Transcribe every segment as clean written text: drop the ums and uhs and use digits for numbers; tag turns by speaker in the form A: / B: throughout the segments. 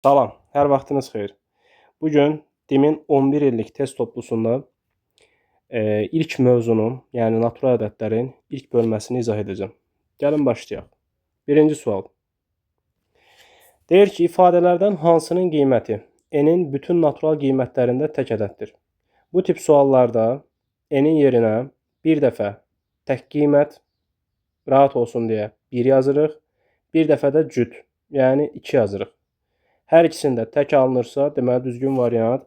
A: Salam, hər vaxtınız xeyir. Bugün DİM-in 11 illik test toplusunda ilk mövzunun, yəni natural ədədlərin ilk bölməsini izah edəcəm. Gəlin başlayaq. Birinci sual. Deyir ki, ifadələrdən hansının qiyməti n-in bütün natural qiymətlərində tək ədəddir? Bu tip suallarda n-in yerinə bir dəfə tək qiymət, rahat olsun deyə 1 yazırıq, bir dəfə də cüt, yəni 2 yazırıq. Hər ikisində tək alınırsa, deməli düzgün variant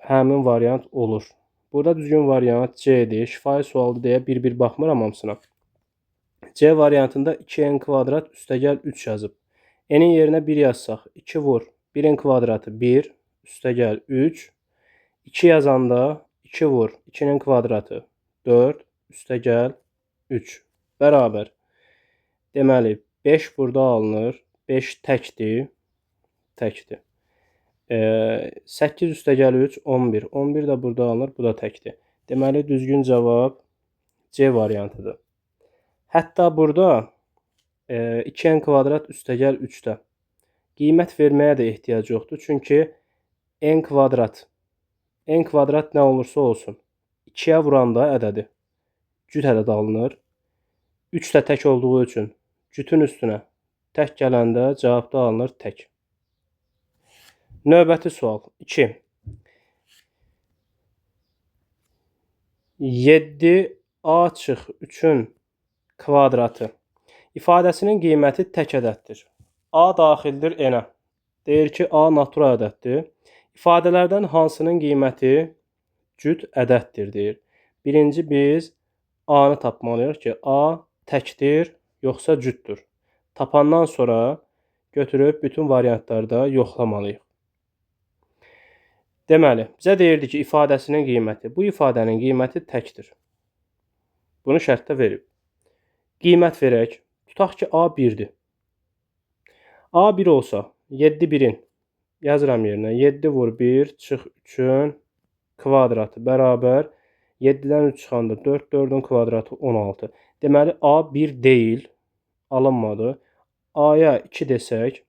A: həmin variant olur. Burada düzgün variant C-dir. Şifahi sualdır deyə bir-bir baxmıram hamısına. C variantında 2n kvadrat üstəgəl 3 yazıb. N-in yerinə 1 yazsaq, 2 vur 1-in kvadratı 1 üstəgəl 3. 2 yazanda 2 vur 2-nin kvadratı 4 üstəgəl 3 bərabər. Deməli 5 burada alınır. 5 təkdir. 8 üstəgəl 3, 11. 11 də burada alınır, bu da təkdir. Deməli, düzgün cavab C variantıdır. Hətta burada 2n kvadrat üstəgəl 3-də qiymət verməyə də ehtiyac yoxdur. Çünki n kvadrat nə olursa olsun 2-yə vuranda ədədi cüt ədəd alınır. 3 də tək olduğu üçün cütün üstünə tək gələndə cavabda alınır tək. Növbəti sual 2. 7a-3-ün kvadratı ifadəsinin qiyməti tək ədəddir. A daxildir n-ə. Deyir ki, A natural ədəddir. İfadələrdən hansının qiyməti cüt ədəddir deyir. Birinci biz A-nı tapmalıyıq ki, A təkdir, yoxsa cütdür. Tapandan sonra götürüb bütün variantlarda yoxlamalıyıq. Deməli, bizə deyirdi ki, ifadəsinin qiyməti. Bu ifadənin qiyməti təkdir. Bunu şərtdə verib. Qiymət verək. Tutaq ki, A 1-dir. A 1 olsa, 7 1-in yazıram yerinə. 7 vur 1, çıx 3-ün kvadratı bərabər. 7-dən 3 çıxanda 4, 4-ün kvadratı 16. Deməli, A 1 deyil, alınmadı. A-ya 2 desək,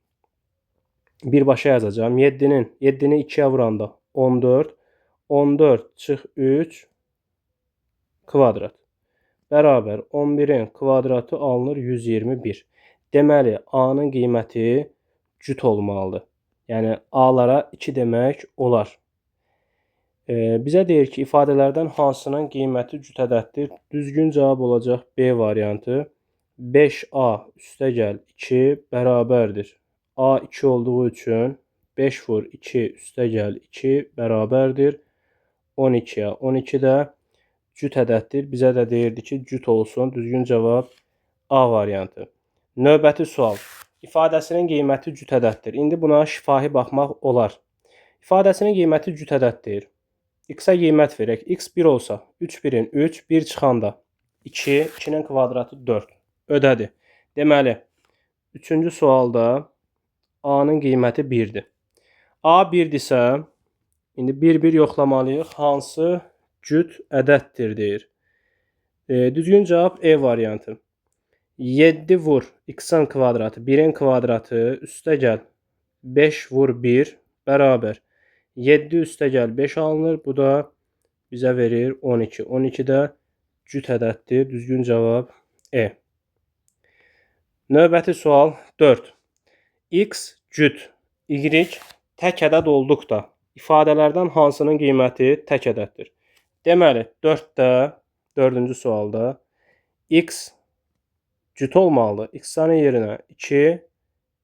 A: birbaşa yazacağım. 7-ni 2-yə vuranda 14. 14 çıx 3 kvadrat. Bərabər 11-in kvadratı alınır 121. Deməli, A-nın qiyməti cüt olmalıdır. Yəni, A-lara 2 demək olar. Bizə deyir ki, ifadələrdən hansının qiyməti cüt ədəddir? Düzgün cavab olacaq B variantı. 5A üstəgəl 2 bərabərdir. A 2 olduğu üçün 5 vur 2 üstəgəl 2 bərabərdir 12-yə. 12 də cüt ədəddir. Bizə də deyirdi ki, cüt olsun. Düzgün cavab A variantı. Növbəti sual. İfadəsinin qiyməti cüt ədəddir. İndi buna şifahi baxmaq olar. İfadəsinin qiyməti cüt ədəddir. X-a qiymət verək. X 1 olsa, 3 1-in 3, 1 çıxanda 2, 2-nin kvadratı 4. Ödədi. Deməli, 3-cü sualda A-nın qiyməti 1-dir. A 1-dirsə, indi 1-1 yoxlamalıyıq. Hansı cüt ədəddir deyir. Düzgün cavab E variantı. 7 vur x-in kvadratı, 1-in kvadratı üstəgəl 5 vur 1 bərabər. 7 üstəgəl 5 alınır. Bu da bizə verir 12. 12 də cüt ədəddir. Düzgün cavab E. Növbəti sual 4. X cüt, Y tək ədəd olduqda ifadələrdən hansının qiyməti tək ədəddir? Deməli, 4-cü sualda X cüt olmalıdır. X-in yerinə 2,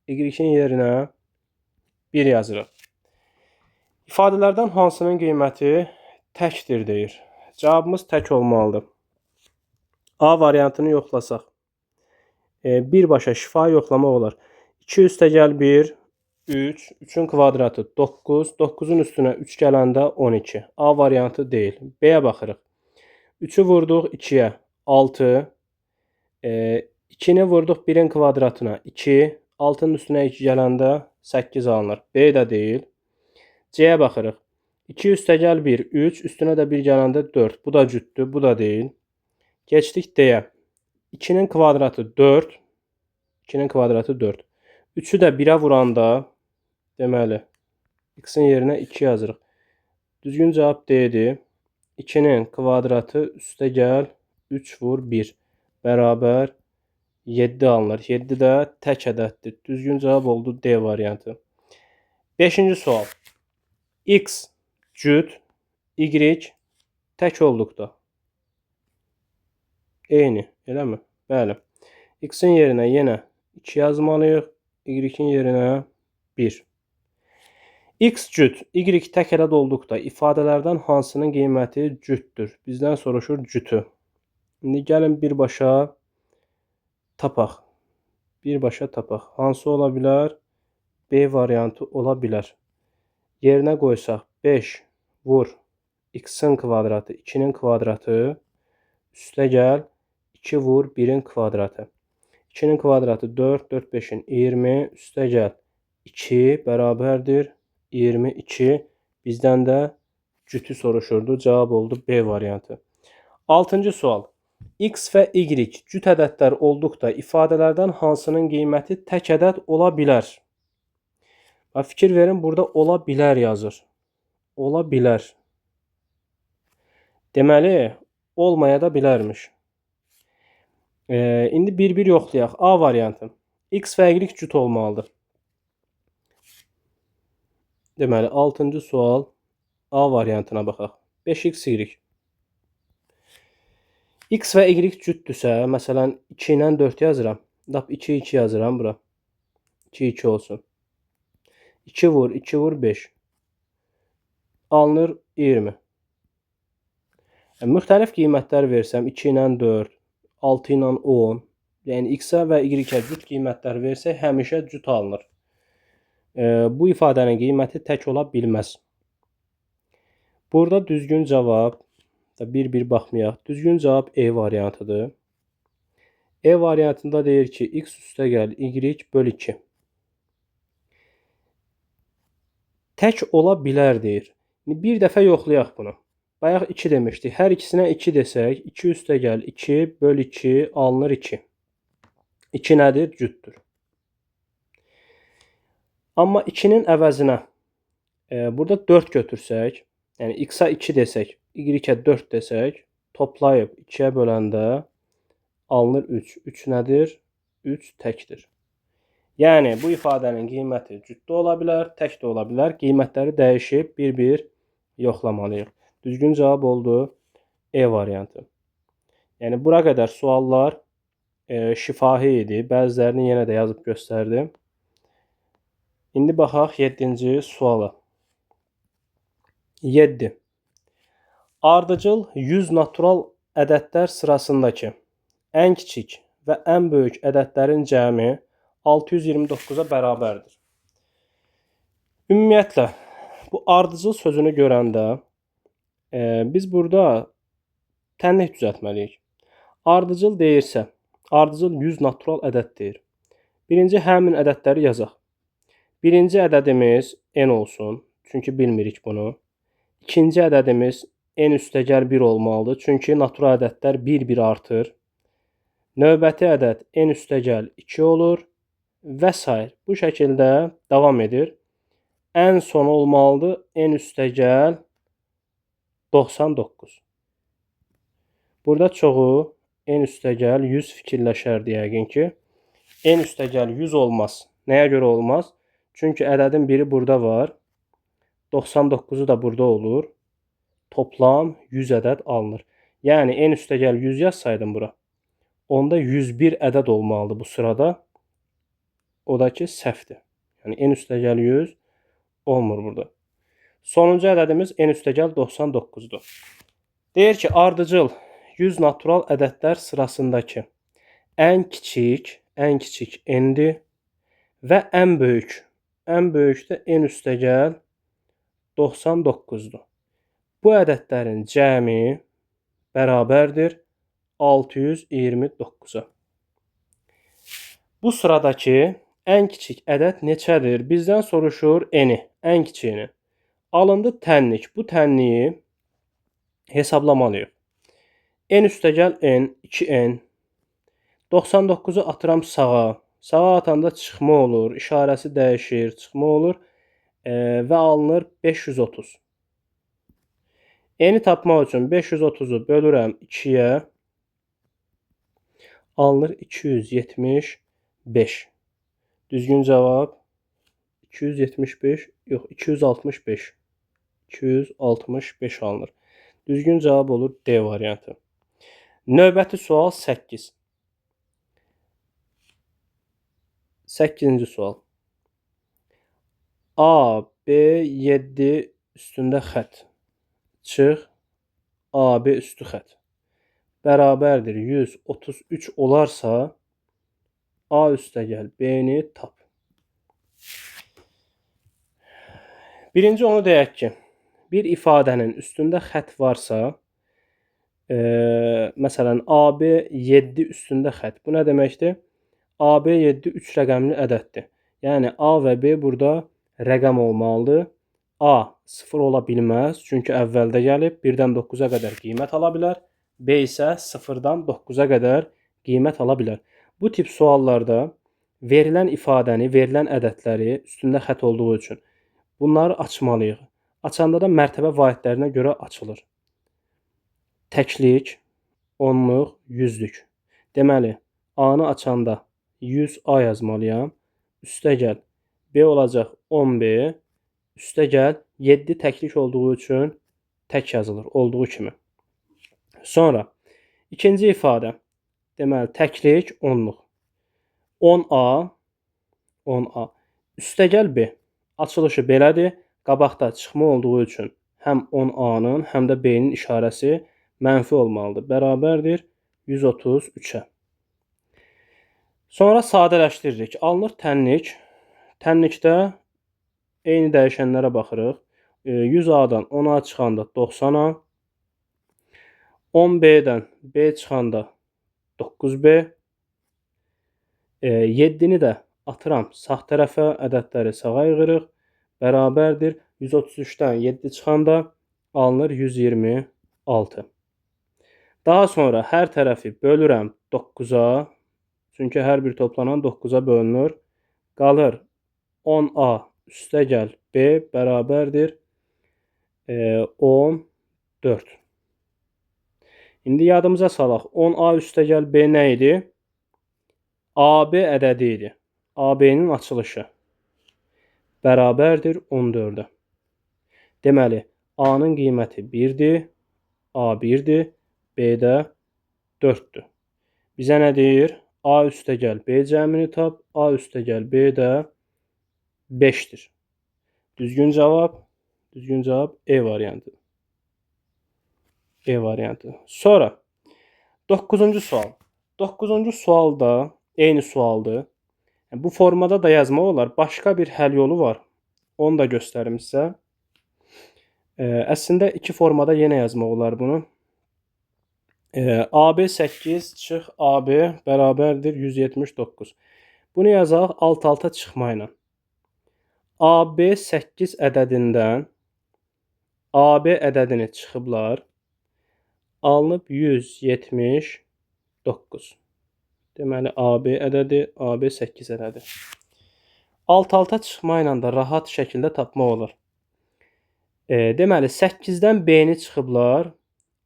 A: Y-in yerinə 1 yazırıq. İfadələrdən hansının qiyməti təkdir deyir. Cavabımız tək olmalıdır. A variantını yoxlasaq. Birbaşa şifahi yoxlamaq olar. 2 üstəgəl 1, 3, 3-ün kvadratı 9, 9-un üstünə 3 gələndə 12. A variantı deyil. B-yə baxırıq. 3-ü vurduq 2-yə 6, 2-ni vurduq 1-in kvadratına 2, 6-nın üstünə 2 gələndə 8 alınır. B də deyil. C-yə baxırıq. 2 üstəgəl 1, 3, üstünə də 1 gələndə 4. Bu da cütdür, bu da deyil. Keçdik D-yə. 2-nin kvadratı 4. 2-nin kvadratı 4. 3'ü də 1-ə vuranda, deməli, x-in yerinə 2 yazırıq. Düzgün cavab D-dir. 2-nin kvadratı üstə gəl 3 vur 1 bərabər 7 alınır. 7 də tək ədəddir. Düzgün cavab oldu D variantı. 5-ci sual. X cüt, Y tək olduqda. Eyni, eləmi? Bəli. X-in yerinə yenə 2 yazmalıyıq. Y-in yerinə 1. X cüt, Y tək ədəd olduqda ifadələrdən hansının qiyməti cütdür? Bizdən soruşur cütü. İndi gəlin birbaşa tapaq. Birbaşa tapaq. Hansı ola bilər? B variantı ola bilər. Yerinə qoysaq 5 vur x-in kvadratı 2-nin kvadratı üstə gəl 2 vur 1-in kvadratı. 2-nin kvadratı 4, 4 5-in 20 üstə gəl 2 bərabərdir 22. Bizdən də cütü soruşurdu. Cavab oldu B variantı. 6-cı sual. X və Y cüt ədədlər olduqda ifadələrdən hansının qiyməti tək ədəd ola bilər? Fikir verin, burada ola bilər yazır. Ola bilər. Deməli, olmaya da bilərmiş. İndi bir-bir yoxlayaq. A variantı. X və Y cüt olmalıdır. Deməli, 6-cı sual A variantına baxaq. 5xy. X və Y cütdürsə, məsələn 2 ilə 4 yazıram. Lap 2 2 yazıram bura. 2 2 olsun. 2 vur 2 vur 5. Alınır 20. Müxtəlif qiymətlər versəm 2 ilə 4, 6 ilə 10, yəni X-ə və Y-ə cüt qiymətlər versək həmişə cüt alınır. Bu ifadənin qiyməti tək ola bilməz. Burada düzgün cavab, bir-bir baxmayaq. Düzgün cavab E variantıdır. E variantında deyir ki, X üstə gəl Y böl 2. Tək ola bilər deyir. Bir dəfə yoxlayaq bunu. Bayaq 2 demişdik. Hər ikisinə 2 desək, 2 üstə gəl 2 böl 2 alınır 2. 2 nədir? Cütdür. Amma 2-nin əvəzinə burada 4 götürsək, yəni x-a 2 desək, y-ə 4 desək, toplayıb 2-yə böləndə alınır 3. 3 nədir? 3 təkdir. Yəni, bu ifadənin qiyməti cüt də ola bilər, tək də ola bilər. Qiymətləri dəyişib bir-bir yoxlamalıyıq. Düzgün cavab oldu E variantı. Yəni, bura qədər suallar şifahi idi. Bəzilərini yenə də yazıb göstərdim. İndi baxaq 7-ci suala. 7. Ardıcıl 100 natural ədədlər sırasındakı ən kiçik və ən böyük ədədlərin cəmi 629-a bərabərdir. Ümumiyyətlə, bu ardıcıl sözünü görəndə biz burada tənlik düzəltməliyik. Ardıcıl deyirsə, ardıcıl 100 natural ədəd deyir. Birinci həmin ədədləri yazaq. Birinci ədədimiz n olsun, çünki bilmirik bunu. İkinci ədədimiz n üstə gəl 1 olmalıdır, çünki natural ədədlər 1-1 artır. Növbəti ədəd n üstə gəl 2 olur və s. Bu şəkildə davam edir. Ən son olmalıdır n üstə gəl 99. Burada çoxu n üstə gəl 100 fikirləşərdi yəqin ki. N üstə gəl 100 olmaz. Nəyə görə olmaz? Çünki ədədin biri burada var. 99'u da burada olur. Toplam 100 ədəd alınır. Yəni n üstə gəl 100 yazsaydım bura. Onda 101 ədəd olmalıdır bu sırada. O da ki səhvdir. Yəni n üstə gəl 100 olmur burada. Sonuncu ədədimiz n üstə gəl 99'dur. Deyir ki, ardıcıl 100 natural ədədlər sırasındakı ən kiçik n-dir və ən böyük də n üstə gəl 99'dur. Bu ədədlərin cəmi bərabərdir 629'a. Bu sıradakı ən kiçik ədəd neçədir? Bizdən soruşur n-i, ən kiçiyini. Alındı tənlik. Bu tənliyi hesablamalıyıq. N üstə gəl n, 2n. 99'u atıram sağa. Sağa atanda çıxma olur, işarəsi dəyişir, çıxma olur və alınır 530. Eni tapmaq üçün 530-u bölürəm 2-yə, alınır 275. Düzgün cavab 275, yox 265. 265 alınır. Düzgün cavab olur D variantı. Növbəti sual 8. 8-ci sual. A, B, 7 üstündə xət. Çıx, AB üstü xət. Bərabərdir 133 olarsa, A üstəgəl B-ni tap. Birinci onu deyək ki, bir ifadənin üstündə xət varsa, məsələn, AB 7 üstündə xət. Bu nə deməkdir? AB 7 3 rəqəmli ədəddir. Yəni A və B burada rəqəm olmalıdır. A 0 ola bilməz, çünki əvvəldə gəlib 1-dən 9-a qədər qiymət ala bilər. B isə 0-dan 9-a qədər qiymət ala bilər. Bu tip suallarda verilən ifadəni, verilən ədədləri üstündə xət olduğu üçün bunları açmalıyıq. Açanda da mərtəbə vahidlərinə görə açılır. Təklik, onluq, yüzlük. Deməli, A-nı açanda 100A yazmalıyam. Üstəgəl B olacaq 10B. Üstəgəl 7 təklik olduğu üçün tək yazılır, olduğu kimi. Sonra, ikinci ifadə. Deməli, təklik, onluq. 10A, 10A. Üstəgəl B. Açılışı belədir. Qabaqda çıxma olduğu üçün həm 10A-nın, həm də B-nin işarəsi mənfi olmalıdır. Bərabərdir 133-ə. Sonra sadələşdiririk. Alınır tənlik. Tənlikdə eyni dəyişənlərə baxırıq. 100A-dan 10A çıxanda 90A. 10B-dən B çıxanda 9B. 7-ni də atıram sağ tərəfə, ədədləri sağa yığırıq. Bərabərdir 133-dən 7 çıxanda alınır 126. Daha sonra hər tərəfi bölürəm 9-a. Çünki hər bir toplanan 9-a bölünür. Qalır 10A üstəgəl B bərabərdir 14. İndi yadımıza salaq. 10A üstəgəl B nə idi? AB ədədi idi. AB-nin açılışı bərabərdir 14-ə. Deməli, A-nın qiyməti 1-dir, A 1-dir, B də 4-dür. Bizə nə deyir? A üstəgəl B cəmini tap, A üstəgəl B də 5-dir. Düzgün cavab E variantıdır. E variantı. Sonra 9-cu sual. 9-cu sualda eyni sualdır. Bu formada da yazmaq olar. Başqa bir həll yolu var. Onu da göstərim sizə. Əslində iki formada yenə yazmaq olar bunu. AB 8 çıx AB bərabərdir 179. Bunu yazaq alt-alta çıxma ilə. AB 8 ədədindən AB ədədini çıxıblar. Alınıb 179. Deməli, AB ədədi, AB 8 ədədi. Alt-alta çıxma ilə də rahat şəkildə tapmaq olur. Deməli, 8-dən B-ni çıxıblar,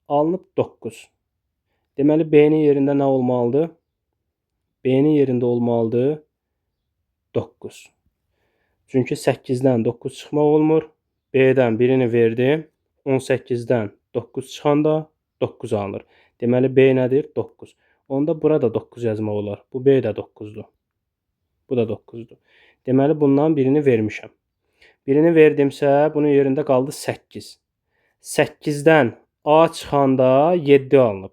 A: alınıb 9. Deməli, B-nin yerində nə olmalıdır? B-nin yerində olmalıdır 9. Çünki 8-dən 9 çıxmaq olmur. B-dən birini verdim. 18-dən 9 çıxanda 9 alınır. Deməli, B nədir? 9. Onda burada 9 yazmaq olar. Bu B də 9-dur. Bu da 9-dur. Deməli, bundan birini vermişəm. Birini verdimsə, bunun yerində qaldı 8. 8-dən A çıxanda 7 alınıb.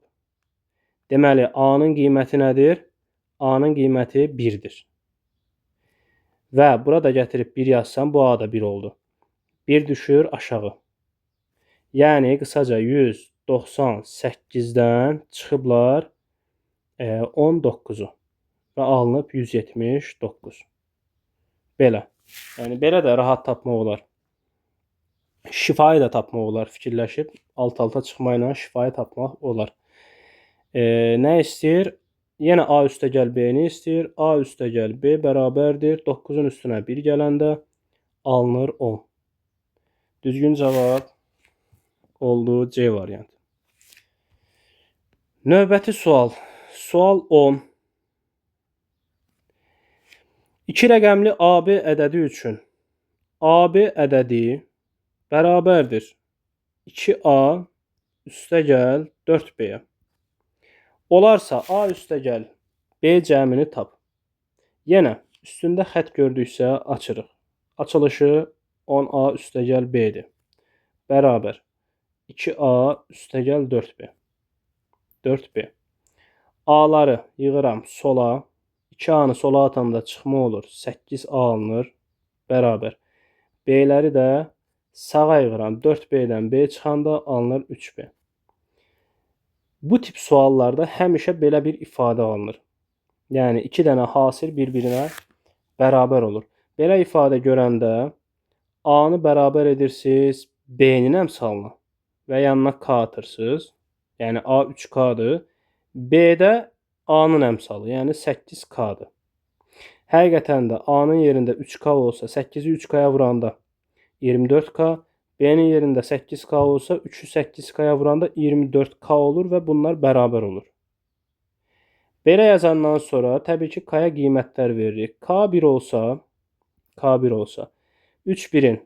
A: Deməli, A-nın qiyməti nədir? A-nın qiyməti 1-dir. Və burada gətirib 1 yazsam, bu A da 1 oldu. 1 düşür aşağı. Yəni, qısaca 198-dən çıxıblar 19-u və alınıb 179. Belə. Yəni, belə də rahat tapmaq olar. Şifayı da tapmaq olar fikirləşib. Alt-alta çıxma ilə şifayı tapmaq olar. Nə istəyir? Yenə A üstəgəl B-ni istəyir. A üstəgəl B bərabərdir. 9-un üstünə 1 gələndə alınır 10. Düzgün cavab oldu C variantı. Növbəti sual. Sual 10. 2 rəqəmli AB ədədi üçün AB ədədi bərabərdir 2A üstəgəl 4B-yə. Olarsa A üstəgəl B cəmini tap. Yenə üstündə xətt gördüksə açırıq. Açılışı 10A üstəgəl B-dir. Bərabər 2A üstəgəl 4B. 4B. A-ları yığıram sola. 2A-nı sola atanda çıxma olur. 8A alınır. Bərabər. B-ləri də sağa yığıram. 4B-dən B çıxanda alınır 3B. Bu tip suallarda həmişə belə bir ifadə alınır. Yəni, 2 dənə hasil bir-birinə bərabər olur. Belə ifadə görəndə A-nı bərabər edirsiniz B-nin əmsalına və yanına K atırsınız. Yəni, A 3K-dır. B-də A-nın əmsalı, yəni 8K-dır. Həqiqətən də A-nın yerində 3K olsa, 8-i 3K-ya vuranda 24K, B-nin yerində 8K olsa, 3-ü 8K-ya vuranda 24K olur və bunlar bərabər olur. Belə yazandan sonra təbii ki, K-ya qiymətlər veririk. K1 olsa, 3 birin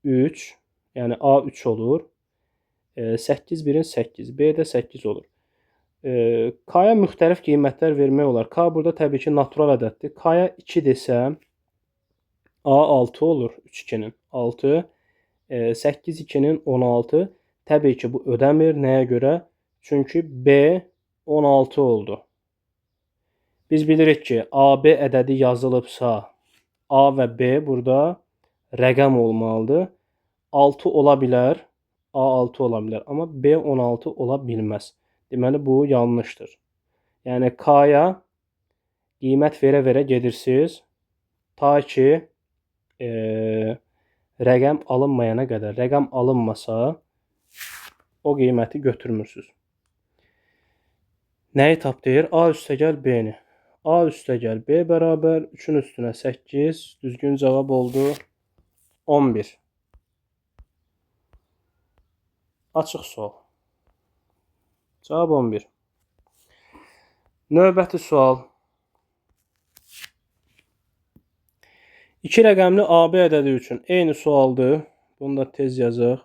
A: 3, yəni A 3 olur. 8 birin 8, B də 8 olur. K-ya müxtəlif qiymətlər vermək olar. K burada təbii ki, natural ədəddir. K-ya 2 desəm, A 6 olur, 3-2-nin 6. 8 2-nin 16. Təbii ki, bu ödəmir. Nəyə görə? Çünki B 16 oldu. Biz bilirik ki, AB ədədi yazılıbsa, A və B burada rəqəm olmalıdır. 6 ola bilər, A 6 ola bilər. Amma B 16 ola bilməz. Deməli, bu yanlışdır. Yəni, K-ya qiymət verə-verə gedirsiniz. Ta ki, rəqəm alınmayana qədər. Rəqəm alınmasa, o qiyməti götürmürsünüz. Nəyi tap deyir? A üstəgəl B-ni. A üstəgəl B bərabər 3-ün üstünə 8. Düzgün cavab oldu 11. Açıq sual. Cavab 11. Növbəti sual. 2 rəqəmli AB ədədi üçün eyni sualdır. Bunu da tez yazıq.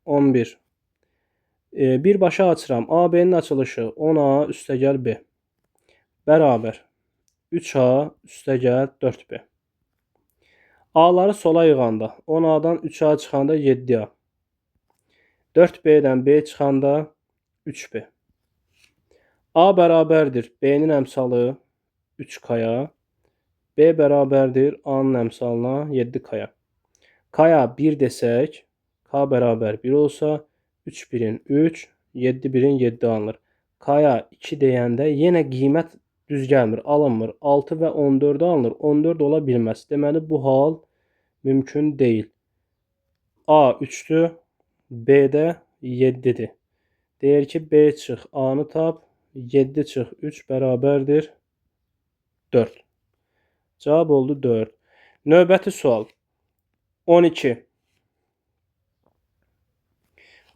A: 11. Birbaşa açıram. AB-nin açılışı 10A üstəgəl B. Bərabər 3A üstəgəl 4B. A-ları sola yığanda 10A-dan 3A çıxanda 7A. 4B-dən B çıxanda 3B. A bərabərdir B-nin əmsalı 3K-ya. B bərabərdir A-nın əmsalına 7K-ya. K-ya 1 desək, K bərabər 1 olsa, 3 birin 3, 7 birin 7 alınır. K-ya 2 deyəndə yenə qiymət düz gəlmir, alınmır. 6 və 14 alınır. 14 ola bilməz. Deməli, bu hal mümkün deyil. A 3-dür, B də 7-dir. Deyir ki, B çıx, A-nı tap, 7 çıx 3 bərabərdir 4. Cavab oldu 4. Növbəti sual. 12.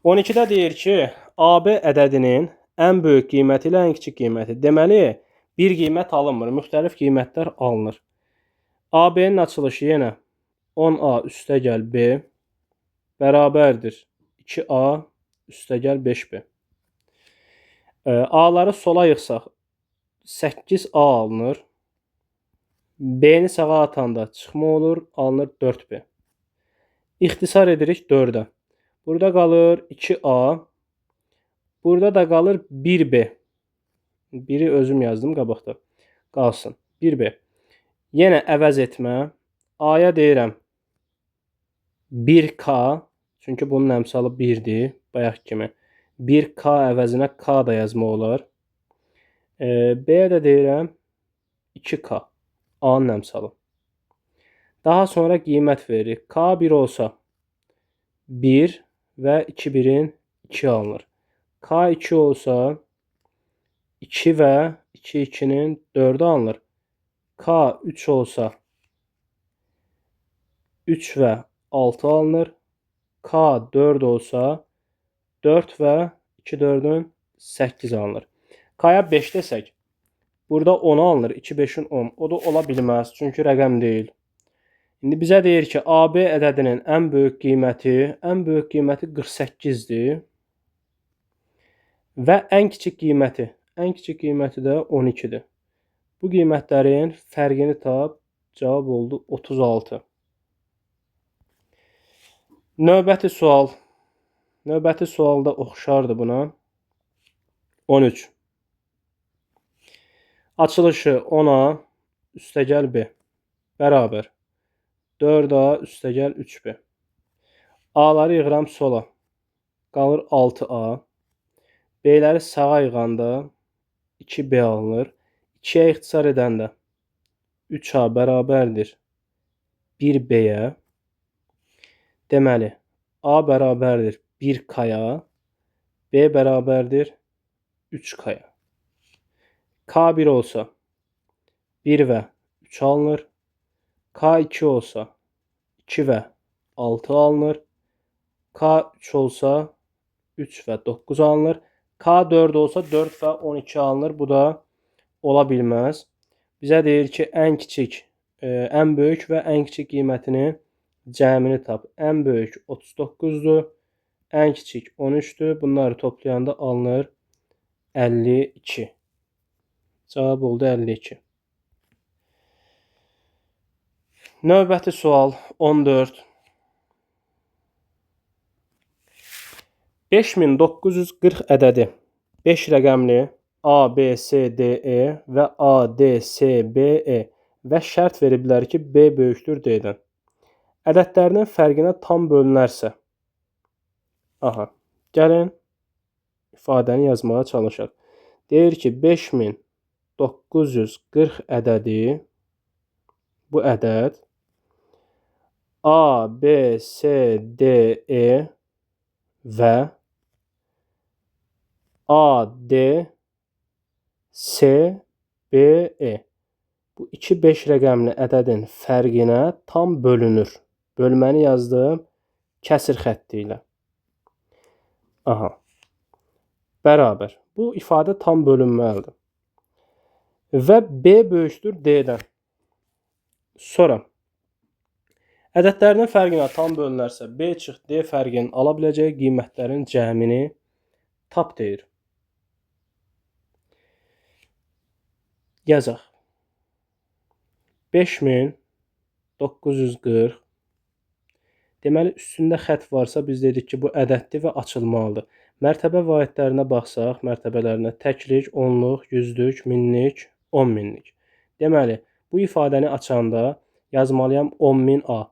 A: 12-də deyir ki, AB ədədinin ən böyük qiyməti ilə ən kiçik qiyməti. Deməli, bir qiymət alınmır, müxtəlif qiymətlər alınır. AB-nin açılışı yenə 10A üstəgəl B bərabərdir 2A üstəgəl 5B. A-ları sola yığsaq 8A alınır. B-ni sağa atanda çıxma olur, alınır 4B. İxtisar edirik 4-ə. Burada qalır 2A. Burada da qalır 1B. 1-i özüm yazdım qabaqda. Qalsın 1B. Yenə əvəz etmə. A-ya deyirəm 1K. Çünki bunun əmsalı 1-dir. Bayaq kimi. 1K əvəzinə K da yazmaq olar. B-yə də deyirəm 2K. A-nın əmsalı. Daha sonra qiymət veririk. K 1 olsa 1 və 2 birin 2 alınır. K 2 olsa 2 və 2 2-nin 4-ü alınır. K 3 olsa 3 və 6 alınır. K 4 olsa 4 və 2 4-ün 8 alınır. K-ya 5 desək, burada 10 alınır. 2 5-in 10. O da ola bilməz, çünki rəqəm deyil. İndi bizə deyir ki, AB ədədinin ən böyük qiyməti 48-dir və ən kiçik qiyməti də 12-dir. Bu qiymətlərin fərqini tap, cavab oldu 36. Növbəti sual. Növbəti sualda oxşardır buna. 13. Açılışı 10A üstəgəl B bərabər 4A üstəgəl 3B. A'ları yığıram sola. Qalır 6A. B'ləri sağa yığanda 2B alınır. 2-yə ixtisar edəndə 3A bərabərdir 1B-yə. Deməli, A bərabərdir 1K-ya, B bərabərdir 3K-ya. K1 olsa 1 və 3 alınır. K2 olsa 2 və 6 alınır. K3 olsa 3 və 9 alınır. K4 olsa 4 və 12 alınır. Bu da ola bilməz. Bizə deyir ki, ən kiçik, ən böyük və ən kiçik qiymətinin cəmini tap. Ən böyük 39-dur. Ən kiçik 13-dür. Bunları toplayanda alınır 52. Cavab oldu 52. Növbəti sual 14. 5940 ədədi 5 rəqəmli A, B, C, D, E və A, D, C, B, E və şərt veriblər ki, B böyükdür D-dən. Ədədlərinin fərqinə tam bölünərsə. Aha, gəlin ifadəni yazmağa çalışaq. Deyir ki, 5940 ədədi bu ədəd A, B, C, D, E və A, D, C, B, E. Bu 2-5 rəqəmli ədədin fərqinə tam bölünür. Bölməni yazdım kəsir xətti ilə. Aha. Bərabər. Bu ifadə tam bölünməlidir. Və B böyükdür D-dən. Sonra ədədlərinin fərqinə tam bölünərsə B çıx D fərqinin ala biləcəyi qiymətlərin cəmini tap deyir. Yazaq. 5940. Deməli, üstündə xətt varsa biz dedik ki, bu ədəddir və açılmalıdır. Mərtəbə vahidlərinə baxsaq, mərtəbələrinə təklik, onluq, yüzlük, minlik, 10 minlik. Deməli, bu ifadəni açanda yazmalıyam 10.000 A.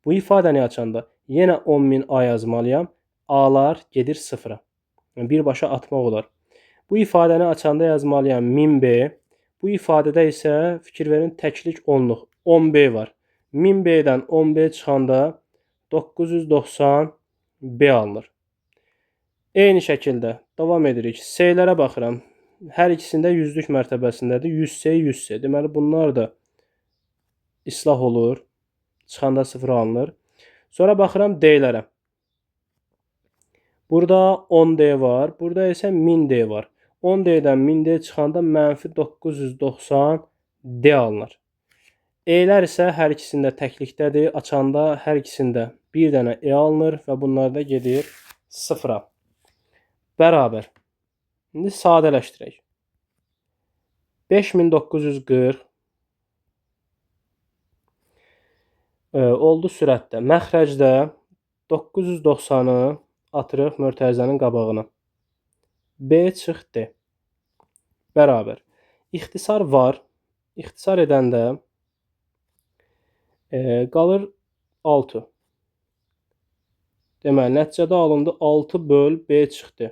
A: Bu ifadəni açanda yenə 10.000 A yazmalıyam. A'lar gedir sıfıra. Yəni, birbaşa atmaq olar. Bu ifadəni açanda yazmalıyam 1000 B. Bu ifadədə isə fikir verin təklik onluq 10B var. 1000B-dən 10B çıxanda 990 B alınır. Eyni şəkildə davam edirik. S-lərə baxıram. Hər ikisində yüzlük mərtəbəsindədir. 100S, 100S. Deməli, bunlar da islah olur. Çıxanda 0 alınır. Sonra baxıram D-lərə. Burada 10D var. Burada isə 1000D var. 10D'dən 1000D çıxanda mənfi 990 D alınır. E-lər isə hər ikisində təklikdədir. Açanda hər ikisində bir dənə E alınır və bunlar da gedir sıfıra. Bərabər. İndi sadələşdirək. 5940 oldu sürətdə. Məxrəcdə 990-ı atırıq mötərizənin qabağına. B çıx D. Bərabər. İxtisar var. İxtisar edəndə qalır 6. Deməli, nəticədə alındı 6 böl B çıxdı.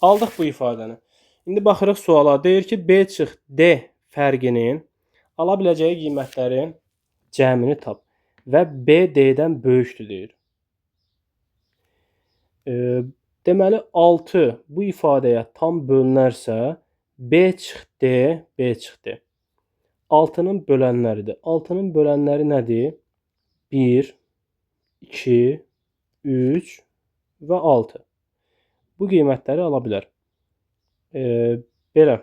A: Aldıq bu ifadəni. İndi baxırıq suala. Deyir ki, B çıx D fərqinin ala biləcəyi qiymətlərin cəmini tap. Və B D-dən böyükdür deyir. Deməli 6 bu ifadəyə tam bölünərsə B çıx D, B çıx D. 6-nın bölənləridir. 6-nın bölənləri nədir? 1, 2, 3 və 6. Bu qiymətləri ala bilər. Belə.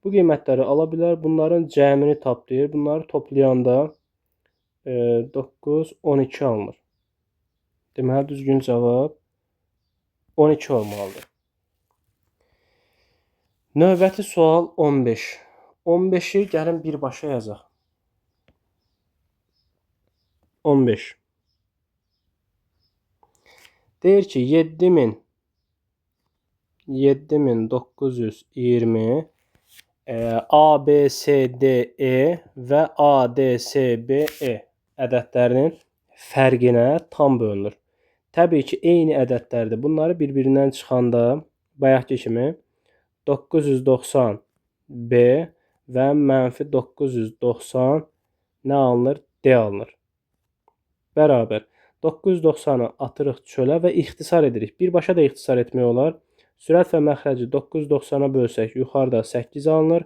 A: Bu qiymətləri ala bilər. Bunların cəmini taplayır. Bunları toplayanda 9, 12 alınır. Deməli, düzgün cavab 12 olmalıdır. Növbəti sual 15. 15-i gəlin birbaşa yazaq. 15. Deyir ki, 7920 ABCDE və ADSBE ədədlərinin fərqinə tam bölünür. Təbii ki, eyni ədədlərdir. Bunları bir-birindən çıxanda bayaqki kimi 990 B və mənfi 990 nə alınır? D alınır. Bərabər. 990-ı atırıq çölə və ixtisar edirik. Birbaşa da ixtisar etmək olar. Sürət və məxrəci 990-a bölsək yuxarıda 8 alınır.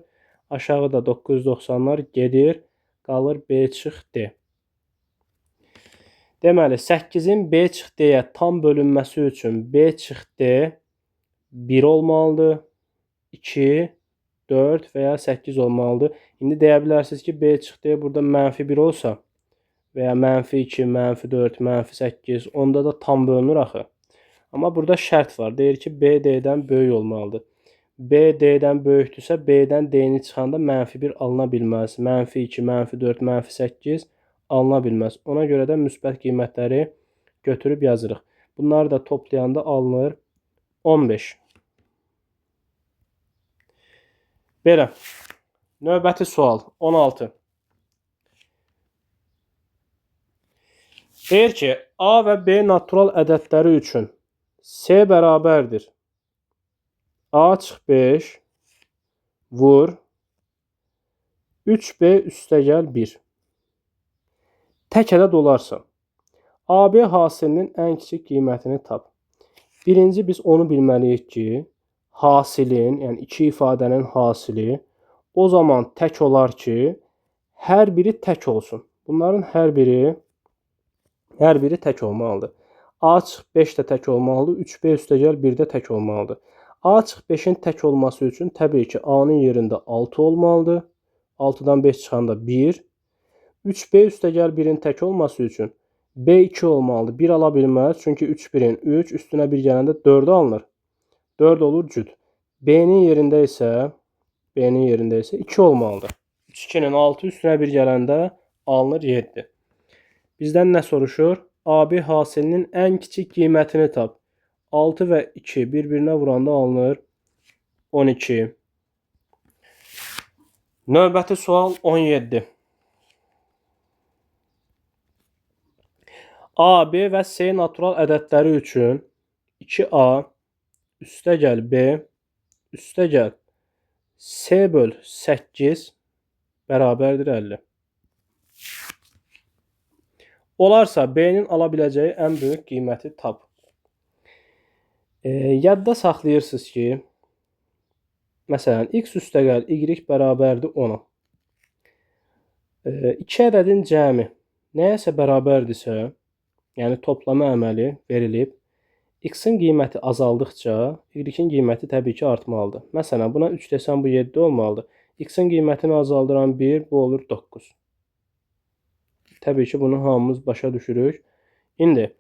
A: Aşağıda 990-lar gedir. Qalır B çıx D. Deməli 8-in B çıx D-yə tam bölünməsi üçün B çıx D 1 olmalıdır. 2, 4 və ya 8 olmalıdır. İndi deyə bilərsiniz ki, B çıx D burada mənfi 1 olsa və ya mənfi 2, mənfi 4, mənfi 8, onda da tam bölünür axı. Amma burada şərt var. Deyir ki, B D-dən böyük olmalıdır. B D-dən böyükdürsə, B-dən D-ni çıxanda mənfi 1 alına bilməz. Mənfi 2, mənfi 4, mənfi 8 alına bilməz. Ona görə də müsbət qiymətləri götürüb yazırıq. Bunları da toplayanda alınır 15. Belə. Növbəti sual 16. Deyir ki, A və B natural ədədləri üçün C bərabərdir. A çıx 5 vur 3B üstəgəl 1. Tək ədəd olarsa, AB hasilinin ən kiçik qiymətini tap. Birinci biz onu bilməliyik ki, hasilin, yəni iki ifadənin hasili o zaman tək olar ki, hər biri tək olsun. Bunların hər biri tək olmalıdır. A çıx 5 də tək olmalıdır, 3B üstəgəl 1 də tək olmalıdır. A çıx 5-in tək olması üçün təbii ki, A-nın yerində 6 olmalıdır. 6-dan 5 çıxanda 1. 3B üstəgəl 1-in tək olması üçün B 2 olmalıdır. 1 ala bilməz, çünki 3 1-in 3, üstünə 1 gələndə 4 alınır. 4 olur cüt. B-nin yerində isə 2 olmalıdır. 3 2-nin 6, üstünə 1 gələndə alınır 7. Bizdən nə soruşur? AB hasilinin ən kiçik qiymətini tap. 6 və 2 bir-birinə vuranda alınır 12. Növbəti sual 17. A, B və C natural ədədləri üçün 2A üstəgəl B üstəgəl C böl 8 bərabərdir 50. Olarsa B-nin ala biləcəyi ən böyük qiyməti tap. Yadda saxlayırsınız ki, məsələn, x üstəgəl y bərabərdir 10-a. 2 ədədin cəmi nəyəsə bərabərdirsə, yəni toplama əməli verilib, x-in qiyməti azaldıqca y-in qiyməti təbii ki artmalıdır. Məsələn, buna 3 desəm bu 7 olmalıdır. X-in qiymətini azaldıran 1, bu olur 9. Təbii ki, bunu hamımız başa düşürük. İndi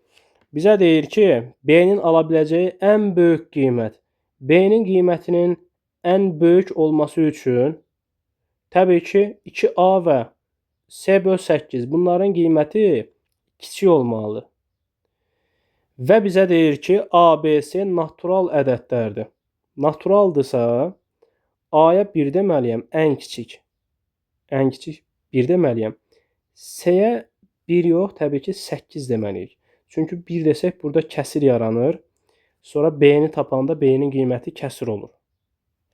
A: bizə deyir ki, B-nin ala biləcəyi ən böyük qiymət. B-nin qiymətinin ən böyük olması üçün təbii ki, 2A və C böl 8 bunların qiyməti kiçik olmalıdır. Və bizə deyir ki, ABC natural ədədlərdir. Naturaldırsa, A-ya 1 deməliyəm, ən kiçik. Ən kiçik 1 deməliyəm. C-yə 1 yox, təbii ki 8 deməliyik. Çünki 1 desək burada kəsir yaranır. Sonra B-ni tapanda B-nin qiyməti kəsir olur.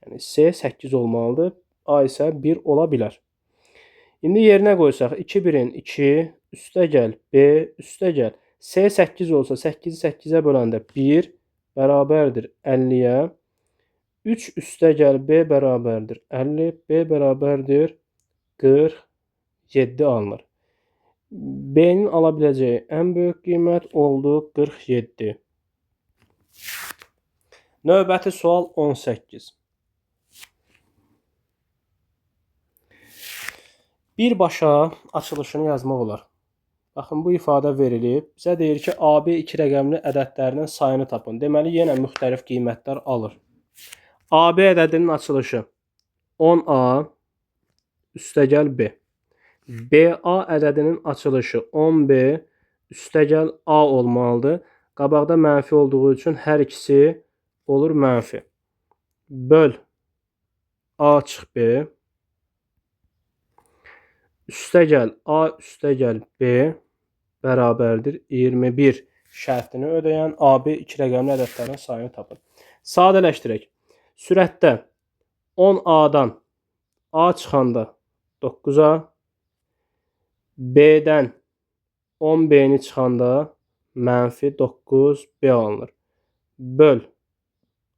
A: Yəni C 8 olmalıdır. A isə 1 ola bilər. İndi yerinə qoysaq 2 1-in 2 üstəgəl B üstəgəl C 8 olsa 8-i 8-ə böləndə 1 bərabərdir 50-yə. 3 üstəgəl B bərabərdir 50. B bərabərdir 47 alınır. B'nin ala biləcəyi ən böyük qiymət oldu 47. Növbəti sual 18. Birbaşa açılışını yazmaq olar. Baxın, bu ifadə verilib. Bizə deyir ki, AB 2 rəqəmli ədədlərinin sayını tapın. Deməli, yenə müxtəlif qiymətlər alır. AB ədədinin açılışı 10A üstəgəl B. BA ədədinin açılışı 10B üstəgəl A olmalıdır. Qabaqda mənfi olduğu üçün hər ikisi olur mənfi. Böl A çıxı B üstəgəl A üstəgəl B bərabərdir 21 şərtini ödəyən AB 2 rəqəmli ədədlərin sayını tapın. Sadələşdirək. Sürətdə 10A-dan A çıxanda 9A, B-dən 10B-ni çıxanda mənfi 9B alınır. Böl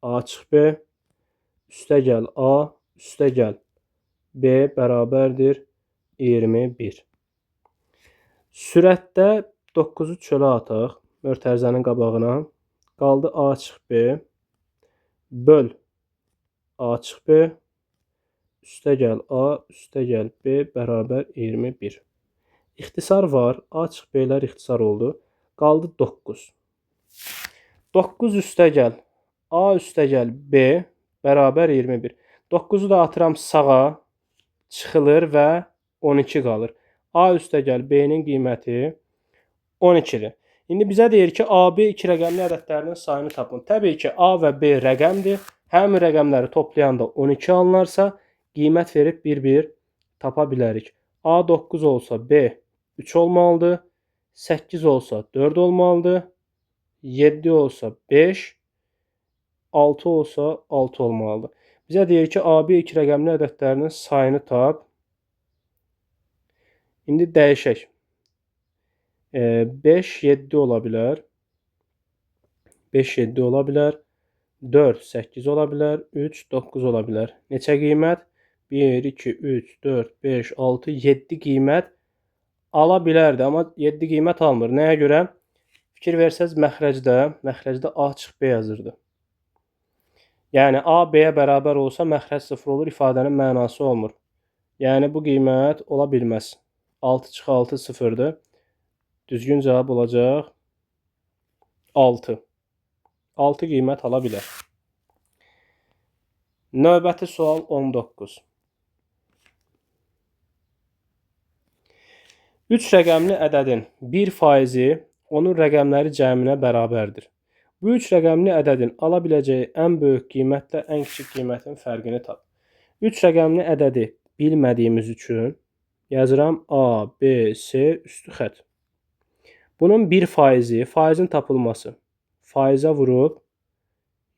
A: A çıx B üstəgəl A üstəgəl B bərabərdir 21. Sürətdə 9-u çölə ataq mötərizənin qabağına. Qaldı A çıx B böl A çıx B üstəgəl A üstəgəl B bərabər 21. İxtisar var. A çıx B'lər ixtisar oldu. Qaldı 9. 9 üstəgəl A üstəgəl B bərabər 21. 9-u da atıram sağa, çıxılır və 12 qalır. A üstəgəl B-nin qiyməti 12-dir. İndi bizə deyir ki, AB 2 rəqəmli ədədlərinin sayını tapın. Təbii ki, A və B rəqəmdir. Həmin rəqəmləri toplayanda 12 alınarsa, qiymət verib bir-bir tapa bilərik. A 9 olsa B 3 olmalıdır. 8 olsa 4 olmalıdır. 7 olsa 5, 6 olsa 6 olmalıdır. Bizə deyir ki, AB 2 rəqəmli ədədlərinin sayını tap. İndi dəyişək. 5, 7 ola bilər. 5, 7 ola bilər. 4, 8 ola bilər. 3, 9 ola bilər. Neçə qiymət? 1, 2, 3, 4, 5, 6, 7 qiymət ala bilərdi. Amma 7 qiymət almır. Nəyə görə? Fikir versəz məxrəcdə A çıx B yazırdı. Yəni A B-yə bərabər olsa məxrəc 0 olur, ifadənin mənası olmur. Yəni bu qiymət ola bilməz. 6 çıx 6 0-dır. Düzgün cavab olacaq 6. 6 qiymət ala bilər. Növbəti sual 19. 3 rəqəmli ədədin 1%-i onun rəqəmləri cəminə bərabərdir. Bu 3 rəqəmli ədədin ala biləcəyi ən böyük qiymətlə ən kiçik qiymətin fərqini tap. 3 rəqəmli ədədi bilmədiyimiz üçün yazıram A, B, C üstü xət. Bunun 1%-i, faizin tapılması. Faizə vurub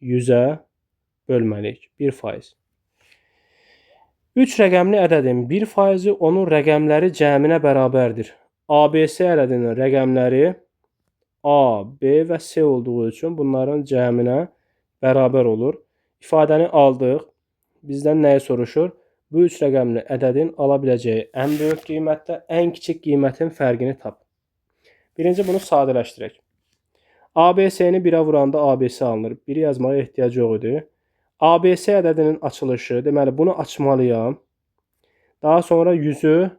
A: 100-ə bölməliyik. 1%. 3 rəqəmli ədədin 1%-i onun rəqəmləri cəminə bərabərdir. ABC ədədinin rəqəmləri A, B və C olduğu üçün bunların cəminə bərabər olur. İfadəni aldıq. Bizdən nəyi soruşur? Bu 3 rəqəmli ədədin ala biləcəyi ən böyük qiymətlə ən kiçik qiymətin fərqini tap. Birinci bunu sadələşdirək. ABC-ni 1-ə vuranda ABC alınır. 1-i yazmağa ehtiyac yox idi. ABC ədədinin açılışı, deməli bunu açmalıyam. Daha sonra 100-ü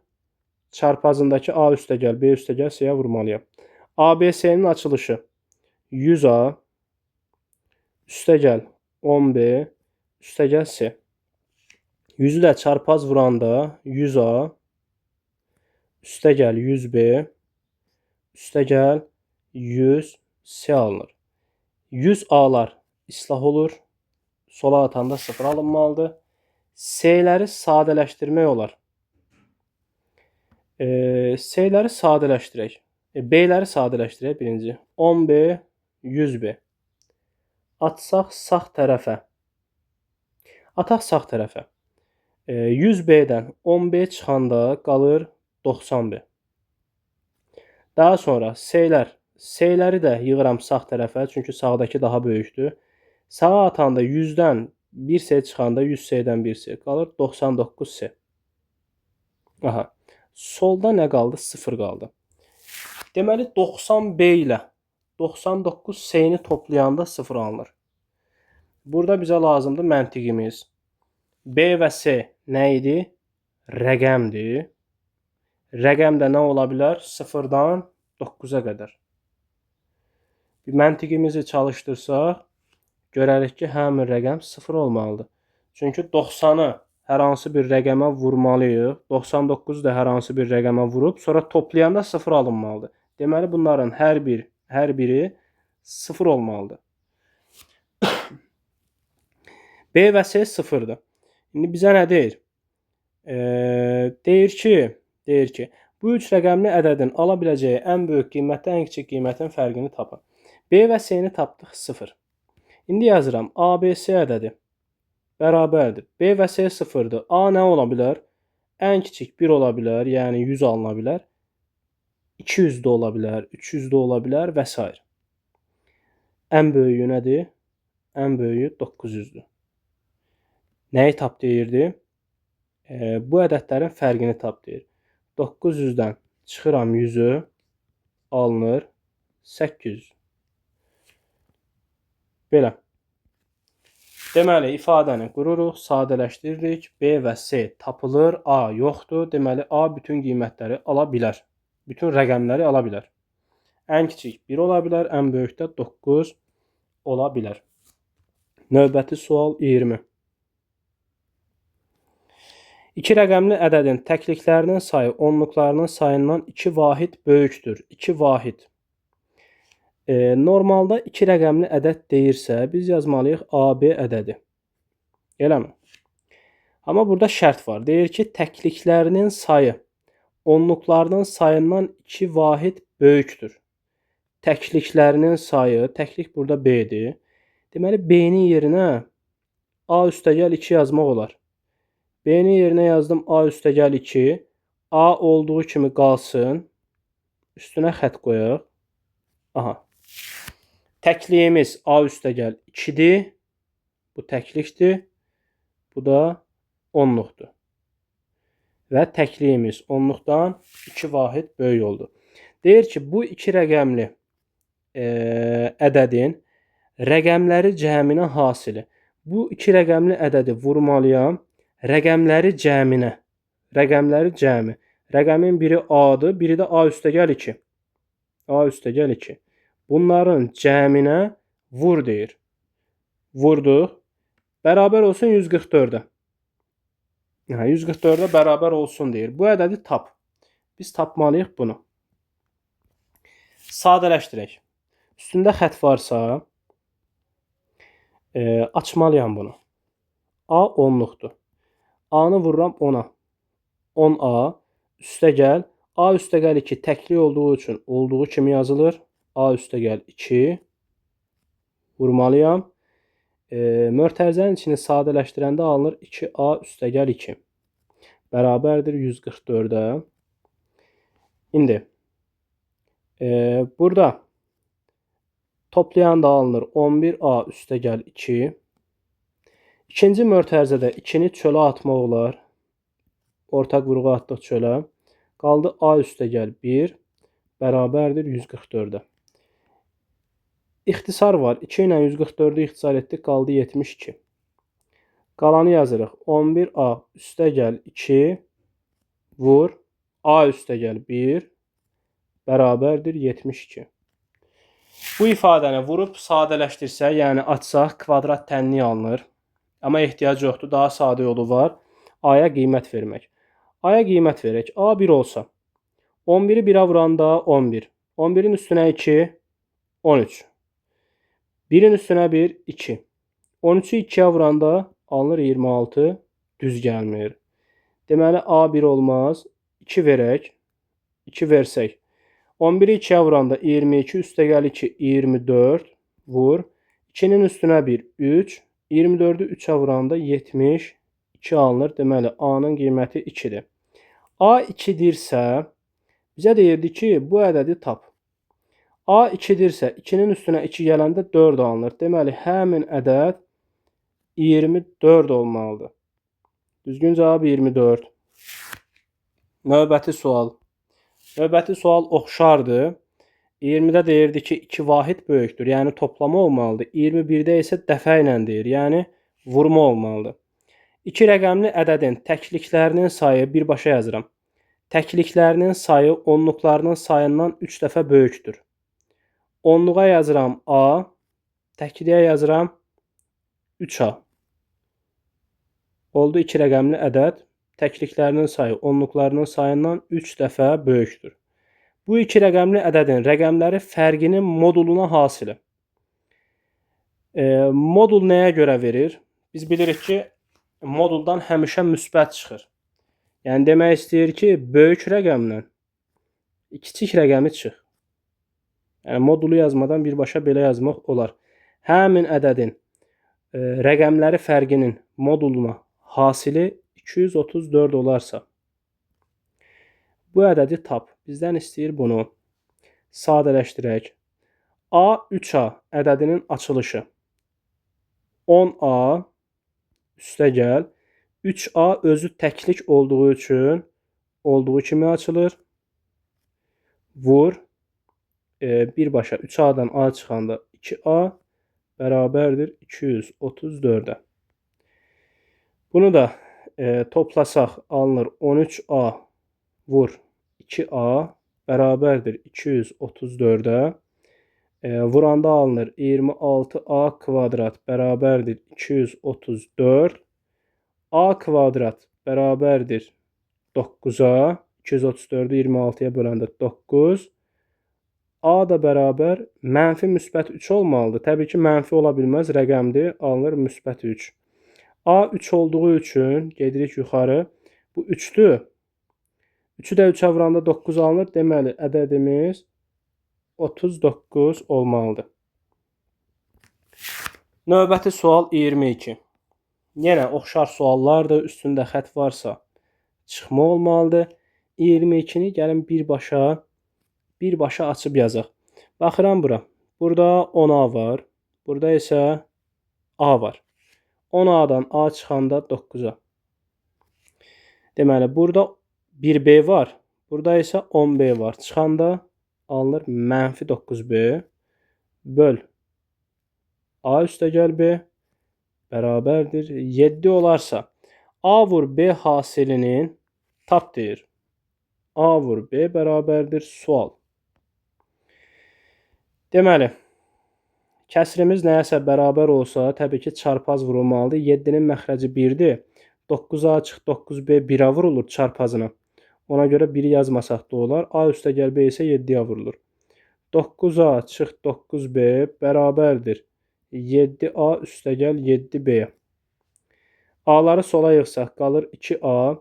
A: çarpazındakı A üstəgəl, B üstəgəl, C-yə vurmalıyam. ABC-nin açılışı 100A üstəgəl 10B üstəgəl C. 100-ü də çarpaz vuranda 100A üstəgəl 100B üstəgəl 100C alınır. 100A'lar islah olur. Sola atanda 0 alınmalıdır. C-ləri sadələşdirmək olar. C-ləri sadələşdirək. B-ləri sadələşdirək birinci. 10B, 100B. Atsaq sağ tərəfə. Ataq sağ tərəfə. 100B-dən 10B çıxanda qalır 90B. Daha sonra C-lər S-ləri də yığıram sağ tərəfə, çünki sağdakı daha böyükdür. Sağa atanda 100-dən 1 S çıxanda 100 S-dən 1 S qalır 99 S. Aha. Solda nə qaldı? 0 qaldı. Deməli 90 B ilə 99 S-ni toplayanda 0 alınır. Burada bizə lazımdır məntiqimiz. B və S nə idi? Rəqəmdir. Rəqəm də nə ola bilər? 0-dan 9-a qədər. Bir məntiqimizi çalışdırsaq, görərik ki, həmin rəqəm 0 olmalıdır. Çünki 90-ı hər hansı bir rəqəmə vurmalıyıq. 99-u da hər hansı bir rəqəmə vurub, sonra toplayanda 0 alınmalıdır. Deməli, bunların hər biri 0 olmalıdır. B və S 0-dır. İndi bizə nə deyir? Deyir ki, bu üç rəqəmli ədədin ala biləcəyi ən böyük qiymətlə ən kiçik qiymətin fərqini tapın. B və S-ni tapdıq 0. İndi yazıram. ABC ədədi bərabərdir. B və S 0-dır. A nə ola bilər? Ən kiçik 1 ola bilər, yəni 100 alına bilər. 200 də ola bilər, 300 də ola bilər və s. Ən böyüyü nədir? Ən böyüyü 900-dür. Nəyi tap deyirdi? Bu ədədlərin fərqini tap deyir. 900-dən çıxıram 100-ü, alınır 800. Belə. Deməli, ifadəni qururuq, sadələşdiririk. B və S tapılır, A yoxdur. Deməli, A bütün qiymətləri ala bilər. Bütün rəqəmləri ala bilər. Ən kiçik 1 ola bilər, ən böyük də 9 ola bilər. Növbəti sual 20. İki rəqəmli ədədin təkliklərinin sayı onluqlarının sayından 2 vahid böyükdür. 2 vahid. Normalda 2 rəqəmli ədəd deyirsə, biz yazmalıyıq AB ədədi. Eləmi? Amma burada şərt var. Deyir ki, təkliklərinin sayı onluqlarının sayından 2 vahid böyükdür. Təkliklərinin sayı, təklik burada B-dir. Deməli, B-nin yerinə A üstəgəl 2 yazmaq olar. B-nin yerinə yazdım A üstəgəl 2. A olduğu kimi qalsın. Üstünə xət qoyaq. Aha. Təkliyimiz A üstəgəl 2-dir. Bu təklikdir. Bu da onluqdur. Və təkliyimiz onluqdan 2 vahid böyük oldu. Deyir ki, bu iki rəqəmli ədədin rəqəmləri cəminə hasili. Bu iki rəqəmli ədədi vurmalıyam. Rəqəmləri cəminə. Rəqəmləri cəmi. Rəqəmin biri A-dır, biri də A üstəgəl 2. A üstəgəl 2. Bunların cəminə vur deyir. Vurduq. Bərabər olsun 144-ə. 144-ə bərabər olsun deyir. Bu ədədi tap. Biz tapmalıyıq bunu. Sadələşdirək. Üstündə xət varsa açmalıyam bunu. A onluqdur. A-nı vururam 10-a. 10A üstəgəl. A üstəgəl 2 təklik olduğu üçün olduğu kimi yazılır. A üstəgəl 2 vurmalıyam. Mötərizənin içini sadələşdirəndə alınır 2A üstəgəl 2. Bərabərdir 144-ə. İndi burada toplayan da alınır 11A üstəgəl 2. İkinci mötərizədə 2-ni çölə atmaq olar. Ortaq vurğu atdıq çölə. Qaldı A üstəgəl 1 bərabərdir 144-ə. İxtisar var. 2 ilə 144-ü ixtisar etdik. Qaldı 72. Qalanı yazırıq. 11A üstəgəl 2 vur A üstəgəl 1 bərabərdir 72. Bu ifadəni vurub sadələşdirsək, yəni açsaq kvadrat tənliyi alınır. Amma ehtiyac yoxdur. Daha sadə yolu var. A-ya qiymət vermək. A-ya qiymət verək. A 1 olsa 11-i 1-ə vuranda 11. 11-in üstünə 2 13. 1-in üstünə 1 2. 13-ü 2-yə vuranda alınır 26. Düz gəlmir. Deməli A 1 olmaz. 2 verək. 2 versək. 11-i 2-yə vuranda 22 üstəgəl 2 24 vur. 2-nin üstünə 1 3. 24-ü 3-ə vuranda 72 alınır. Deməli, A-nın qiyməti 2-dir. A 2-dirsə, bizə deyirdi ki, bu ədədi tap. A 2-dirsə, 2-nin üstünə 2 gələndə 4 alınır. Deməli, həmin ədəd 24 olmalıdır. Düzgün cavab 24. Növbəti sual. Növbəti sual oxşardır. 20-də deyirdi ki, 2 vahid böyükdür, yəni toplama olmalıdır. 21-də isə dəfə ilə deyir, yəni vurma olmalıdır. 2 rəqəmli ədədin təkliklərinin sayı birbaşa yazıram. Təkliklərinin sayı onluqlarının sayından 3 dəfə böyükdür. Onluğa yazıram A, təkliyə yazıram 3A. Oldu 2 rəqəmli ədəd. Təkliklərinin sayı onluqlarının sayından 3 dəfə böyükdür. Bu 2 rəqəmli ədədin rəqəmləri fərqinin moduluna hasili. Modul nəyə görə verir? Biz bilirik ki, moduldan həmişə müsbət çıxır. Yəni demək istəyir ki, böyük rəqəmlə kiçik rəqəmi çıx. Yəni modulu yazmadan birbaşa belə yazmaq olar. Həmin ədədin rəqəmləri fərqinin moduluna hasili 234 olarsa, bu ədədi tap. Bizdən istəyir bunu. Sadələşdirək. A 3A ədədinin açılışı 10A üstə gəl. 3A özü təklik olduğu üçün olduğu kimi açılır. Vur. Birbaşa 3A'dan A çıxanda 2A bərabərdir 234'ə. Bunu da toplasaq alınır 13A vur 2A bərabərdir 234'ə. Vuranda alınır 26A kvadrat bərabərdir 234. A kvadrat bərabərdir 9'a. 234'ü 26'ya böləndə 9. A da bərabər mənfi müsbət 3 olmalıdır. Təbii ki, mənfi ola bilməz rəqəmdir. Alınır müsbət 3. A 3 olduğu üçün gedirik yuxarı. Bu 3'dür. 3'ü də 3'ə vuranda 9 alınır. Deməli, ədədimiz 39 olmalıdır. Növbəti sual 22. Yenə oxşar suallardır. Üstündə xət varsa çıxma olmalıdır. 22'ni gəlin birbaşa açıb yazaq. Baxıram bura. Burada 10A var. Burada isə A var. 10A'dan A çıxanda 9'a. Deməli, burada 1B var. Burada isə 10B var. Çıxanda alınır mənfi 9B böl A üstə gəl B bərabərdir 7 olarsa A vur B hasilinin tap deyir. A vur B bərabərdir sual. Deməli, kəsrimiz nəyəsə bərabər olsa, təbii ki, çarpaz vurulmalıdır. 7'nin məxrəci 1'dir. 9A çıx 9B 1'ə vurulur çarpazına. Ona görə 1'i yazmasaq da olar. A üstə gəl B isə 7'yə vurulur. 9A çıx 9B bərabərdir 7A üstə gəl 7B. A'ları sola yığsaq qalır 2A.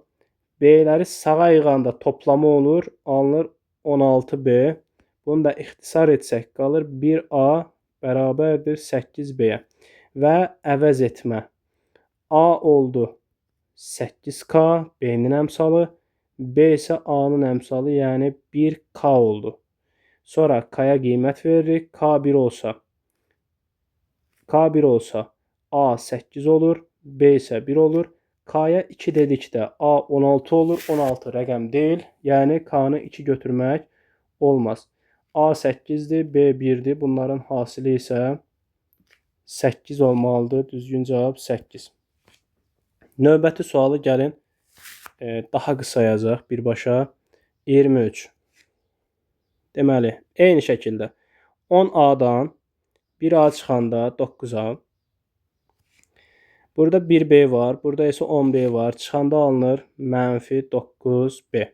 A: B'ləri sağa yığanda toplama olur. Alınır 16B. Bunu da ixtisar etsək qalır 1A bərabərdir 8B'yə. Və əvəz etmə. A oldu 8K B'nin əmsalı. B isə A'nın əmsalı, yəni 1K oldu. Sonra K'ya qiymət veririk. K1 olsa A 8 olur. B isə 1 olur. K'ya 2 dedikdə A 16 olur. 16 rəqəm deyil. Yəni K'nı 2 götürmək olmaz. A 8'dir, B 1'dir. Bunların hasili isə 8 olmalıdır. Düzgün cavab 8. Növbəti sualı gəlin daha qısa yazaq birbaşa. 23. Deməli, eyni şəkildə 10A'dan 1A çıxanda 9A. Burada 1B var. Burada isə 10B var. Çıxanda alınır mənfi 9B.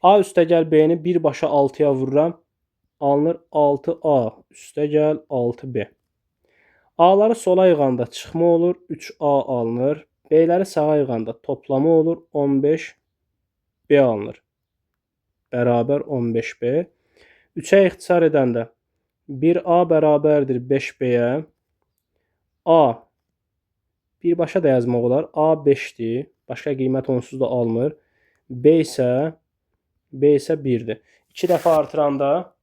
A: A üstə gəl B'ni birbaşa 6'ya vururam. Alınır 6A üstə gəl 6B. A'ları sola yığanda çıxma olur. 3A alınır. B'ləri sağa yığanda toplama olur. 15B alınır. Bərabər 15B. 3'ə ixtisar edəndə 1A bərabərdir 5B'yə. A birbaşa da yazmaq olar. A 5'dir. Başqa qiymət onsuz da alınır. B isə 1'dir. 2 dəfə artıranda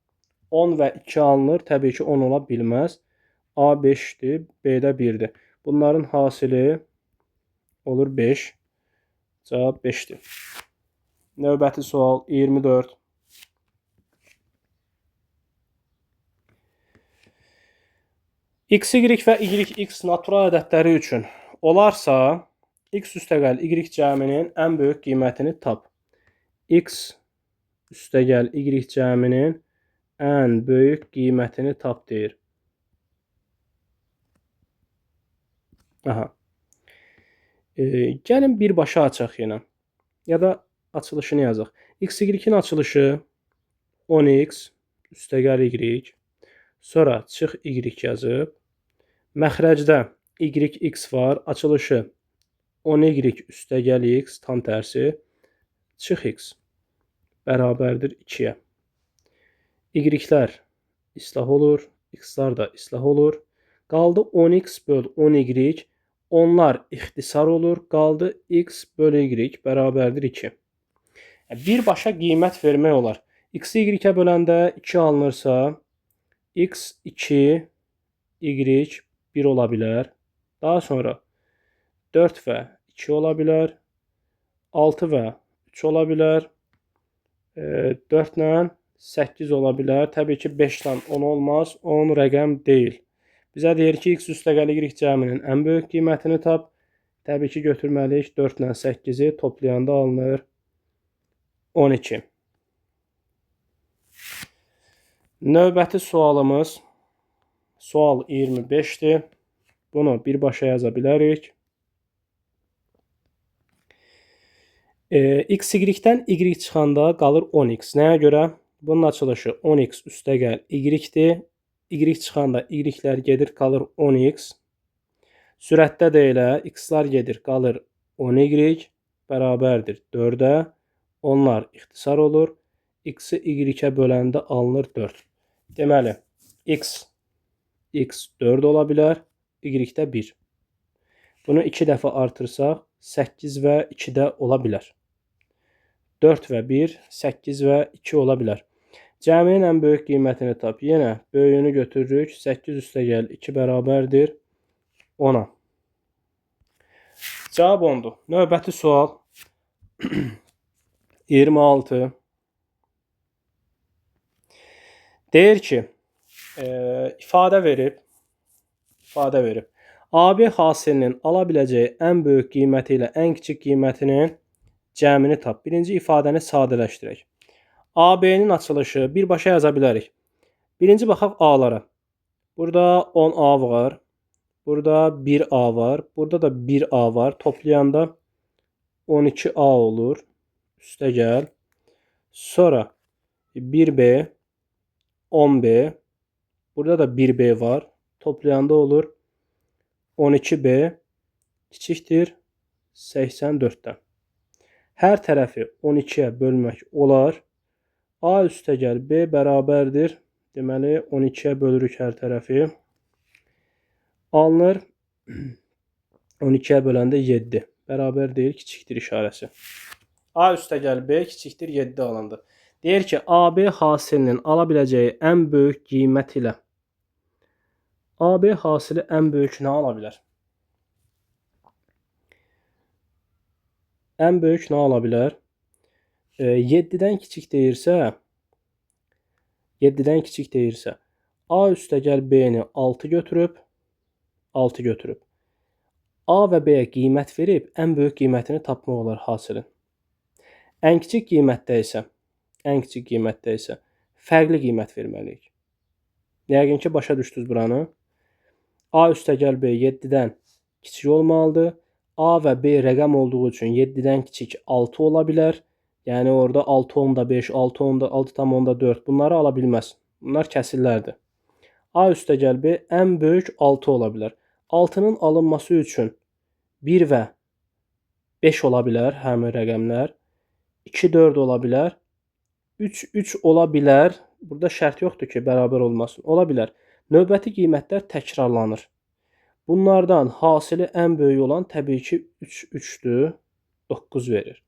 A: 10 və 2 alınır. Təbii ki 10 ola bilməz. A 5-dir, B də 1-dir. Bunların hasili olur 5. Cavab 5-dir. Növbəti sual 24. X, y və y(x) natural ədədləri üçün olarsa, x üstəgəl y cəminin ən böyük qiymətini tap. X üstəgəl y cəminin ən böyük qiymətini tap deyir. Aha. Gəlin birbaşa açaq yenə. Ya da açılışını yazaq. X, y-in açılışı 10x üstəgəl y. Sonra çıx y yazıb. Məxrəcdə y(x) var. Açılışı 10y üstəgəl x tam tərsi. Çıx x bərabərdir 2-yə. Y-lər islah olur. X-lar da islah olur. Qaldı 10x böl 10y. Onlar ixtisar olur. Qaldı x bölü y bərabərdir 2. Birbaşa qiymət vermək olar. X-i y-ə böləndə 2 alınırsa, x 2, y 1 ola bilər. Daha sonra 4 və 2 ola bilər. 6 və 3 ola bilər. 4 ilə 8 ola bilər. Təbii ki 5 ilə 10 olmaz. 10 rəqəm deyil. Bizə deyir ki, x üstəgəl y cəminin ən böyük qiymətini tap. Təbii ki götürməliyik. 4 ilə 8-i toplayanda alınır 12. Növbəti sualımız sual 25-dir. Bunu birbaşa yaza bilərik. X, y-dən y çıxanda qalır 10x. Nəyə görə? Bunun açılışı 10x üstəgəl y-dir. Y çıxanda y-lər gedir, qalır 10x. Sürətdə də elə x-lar gedir, qalır 10y bərabərdir 4-ə. Onlar ixtisar olur. X-i y-ə böləndə alınır 4. Deməli, x 4 ola bilər, y-də 1. Bunu 2 dəfə artırsaq, 8 və 2-də ola bilər. 4 və 1, 8 və 2 ola bilər. Cəminin ən böyük qiymətini tap. Yenə böyüyünü götürürük. 8 üstəgəl 2 bərabərdir 10-a. Cavab 10-dur. Növbəti sual 26. Deyir ki, ifadə verib. AB hasilinin ala biləcəyi ən böyük qiyməti ilə ən kiçik qiymətinin cəmini tap. Birinci ifadəni sadələşdirək. AB-nin açılışı birbaşa yaza bilərik. Birinci baxaq A-lara. Burada 10A var. Burada 1A var. Burada da 1A var. Toplayanda 12A olur. Üstəgəl. Sonra 1B, 10B. Burada da 1B var. Toplayanda olur 12B kiçikdir 84-dən. Hər tərəfi 12-yə bölmək olar. A üstəgəl B bərabərdir. Deməli 12-yə bölürük hər tərəfi. Alınır 12-yə böləndə 7. Bərabər deyil, kiçikdir işarəsi. A üstəgəl B kiçikdir 7 alındı. Deyir ki, AB hasilinin ala biləcəyi ən böyük qiymət ilə AB hasili ən böyük nə ala bilər? Ən böyük nə ala bilər? 7-dən kiçik deyirsə, A üstəgəl B-ni 6 götürüb, A və B-yə qiymət verib, ən böyük qiymətini tapmaq olar hasilin. Ən kiçik qiymətdə isə fərqli qiymət verməliyik. Yəqin ki, başa düşdünüz buranı. A üstəgəl B 7-dən kiçik olmalıdır. A və B rəqəm olduğu üçün 7-dən kiçik 6 ola bilər. Yəni orada 6,5, 6,4 bunları ala bilməz. Bunlar kəsirlərdir. A üstəgəl B ən böyük 6 ola bilər. 6-nın alınması üçün 1 və 5 ola bilər həmin rəqəmlər. 2, 4 ola bilər. 3 ola bilər. Burada şərt yoxdur ki, bərabər olmasın. Ola bilər. Növbəti qiymətlər təkrarlanır. Bunlardan hasili ən böyük olan təbii ki 3-3-dür. 9 verir.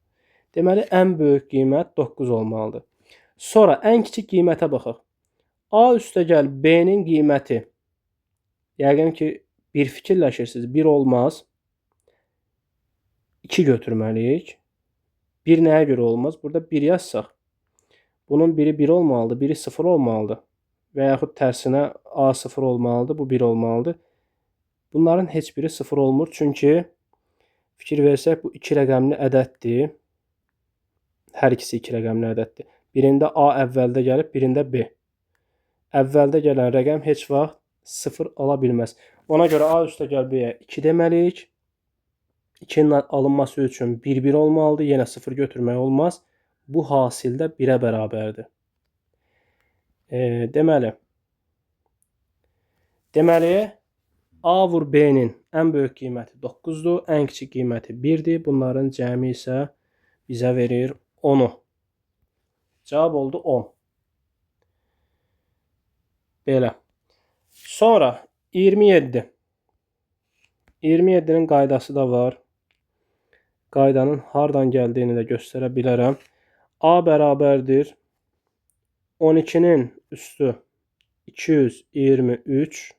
A: Deməli, ən böyük qiymət 9 olmalıdır. Sonra ən kiçik qiymətə baxaq. A üstəgəl B-nin qiyməti. Yəqin ki, bir fikirləşirsiniz. 1 olmaz. 2 götürməliyik. 1 nəyə görə olmaz? Burada 1 yazsaq, bunun biri 1 olmalıdır, biri 0 olmalıdır. Və yaxud tərsinə A 0 olmalıdır, bu 1 olmalıdır. Bunların heç biri 0 olmur. Çünki fikir versək, bu 2 rəqəmli ədəddir. Hər ikisi 2 rəqəmli ədəddir. Birində A əvvəldə gəlib, birində B. Əvvəldə gələn rəqəm heç vaxt 0 ala bilməz. Ona görə A üstəgəl B-yə 2 deməliyik. 2-nin alınması üçün 1 olmalıdır. Yenə 0 götürmək olmaz. Bu hasildə 1-ə bərabərdir. Deməli, A vur B-nin ən böyük qiyməti 9-dur, ən kiçik qiyməti 1-dir. Bunların cəmi isə bizə verir 10-u. Cavab oldu 10. Belə. Sonra 27. 27-nin qaydası da var. Qaydanın hardan gəldiyini də göstərə bilərəm. A bərabərdir 12-nin üstü 223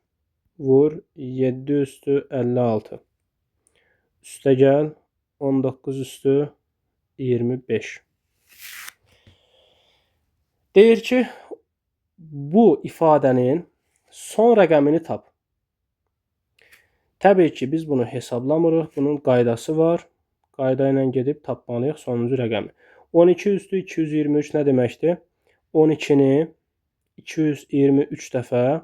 A: vur 7 üstü 56. Üstəgəl 19 üstü 25. Deyir ki, bu ifadənin son rəqəmini tap. Təbii ki, biz bunu hesablamırıq. Bunun qaydası var. Qayda ilə gedib tapmalıyıq sonuncu rəqəmi. 12 üstü 223 nə deməkdir? 12-ni 223 dəfə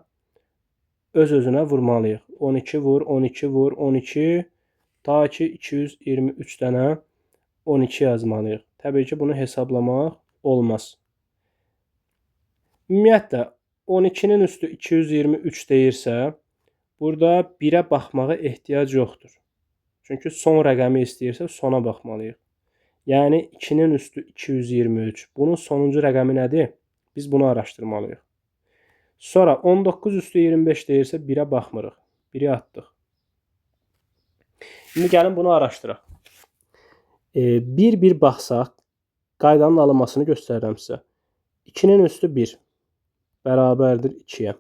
A: öz-özünə vurmalıyıq. 12 vur, 12 vur, 12, ta ki 223 dənə 12 yazmalıyıq. Təbii ki, bunu hesablamaq olmaz. Ümumiyyətlə, 12-nin üstü 223 deyirsə, burada 1-ə baxmağa ehtiyac yoxdur. Çünki son rəqəmi istəyirsə, sona baxmalıyıq. Yəni, 2-nin üstü 223. Bunun sonuncu rəqəmi nədir? Biz bunu araşdırmalıyıq. Sonra 19 üstü 25 deyirsə, 1-ə baxmırıq. 1-i atdıq. İndi gəlin bunu araşdıraq. Bir baxsaq, qaydanın alınmasını göstərirəm sizə. 2-nin üstü 1 bərabərdir 2-yə.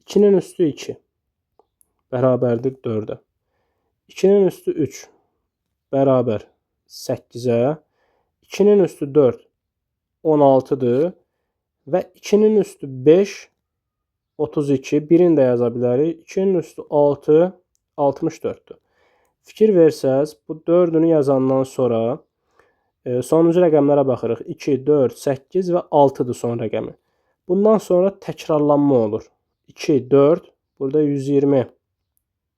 A: 2-nin üstü 2 bərabərdir 4-ə. 2-nin üstü 3 bərabər 8-ə. 2-nin üstü 4 16-dır. Və 2-nin üstü 5 32. 1-ini də yaza bilərik. 2-nin üstü 6 64-dür. Fikir versəz, bu 4-ünü yazandan sonra sonuncu rəqəmlərə baxırıq. 2, 4, 8 və 6-dır son rəqəmi. Bundan sonra təkrarlanma olur. 2, 4, burada 120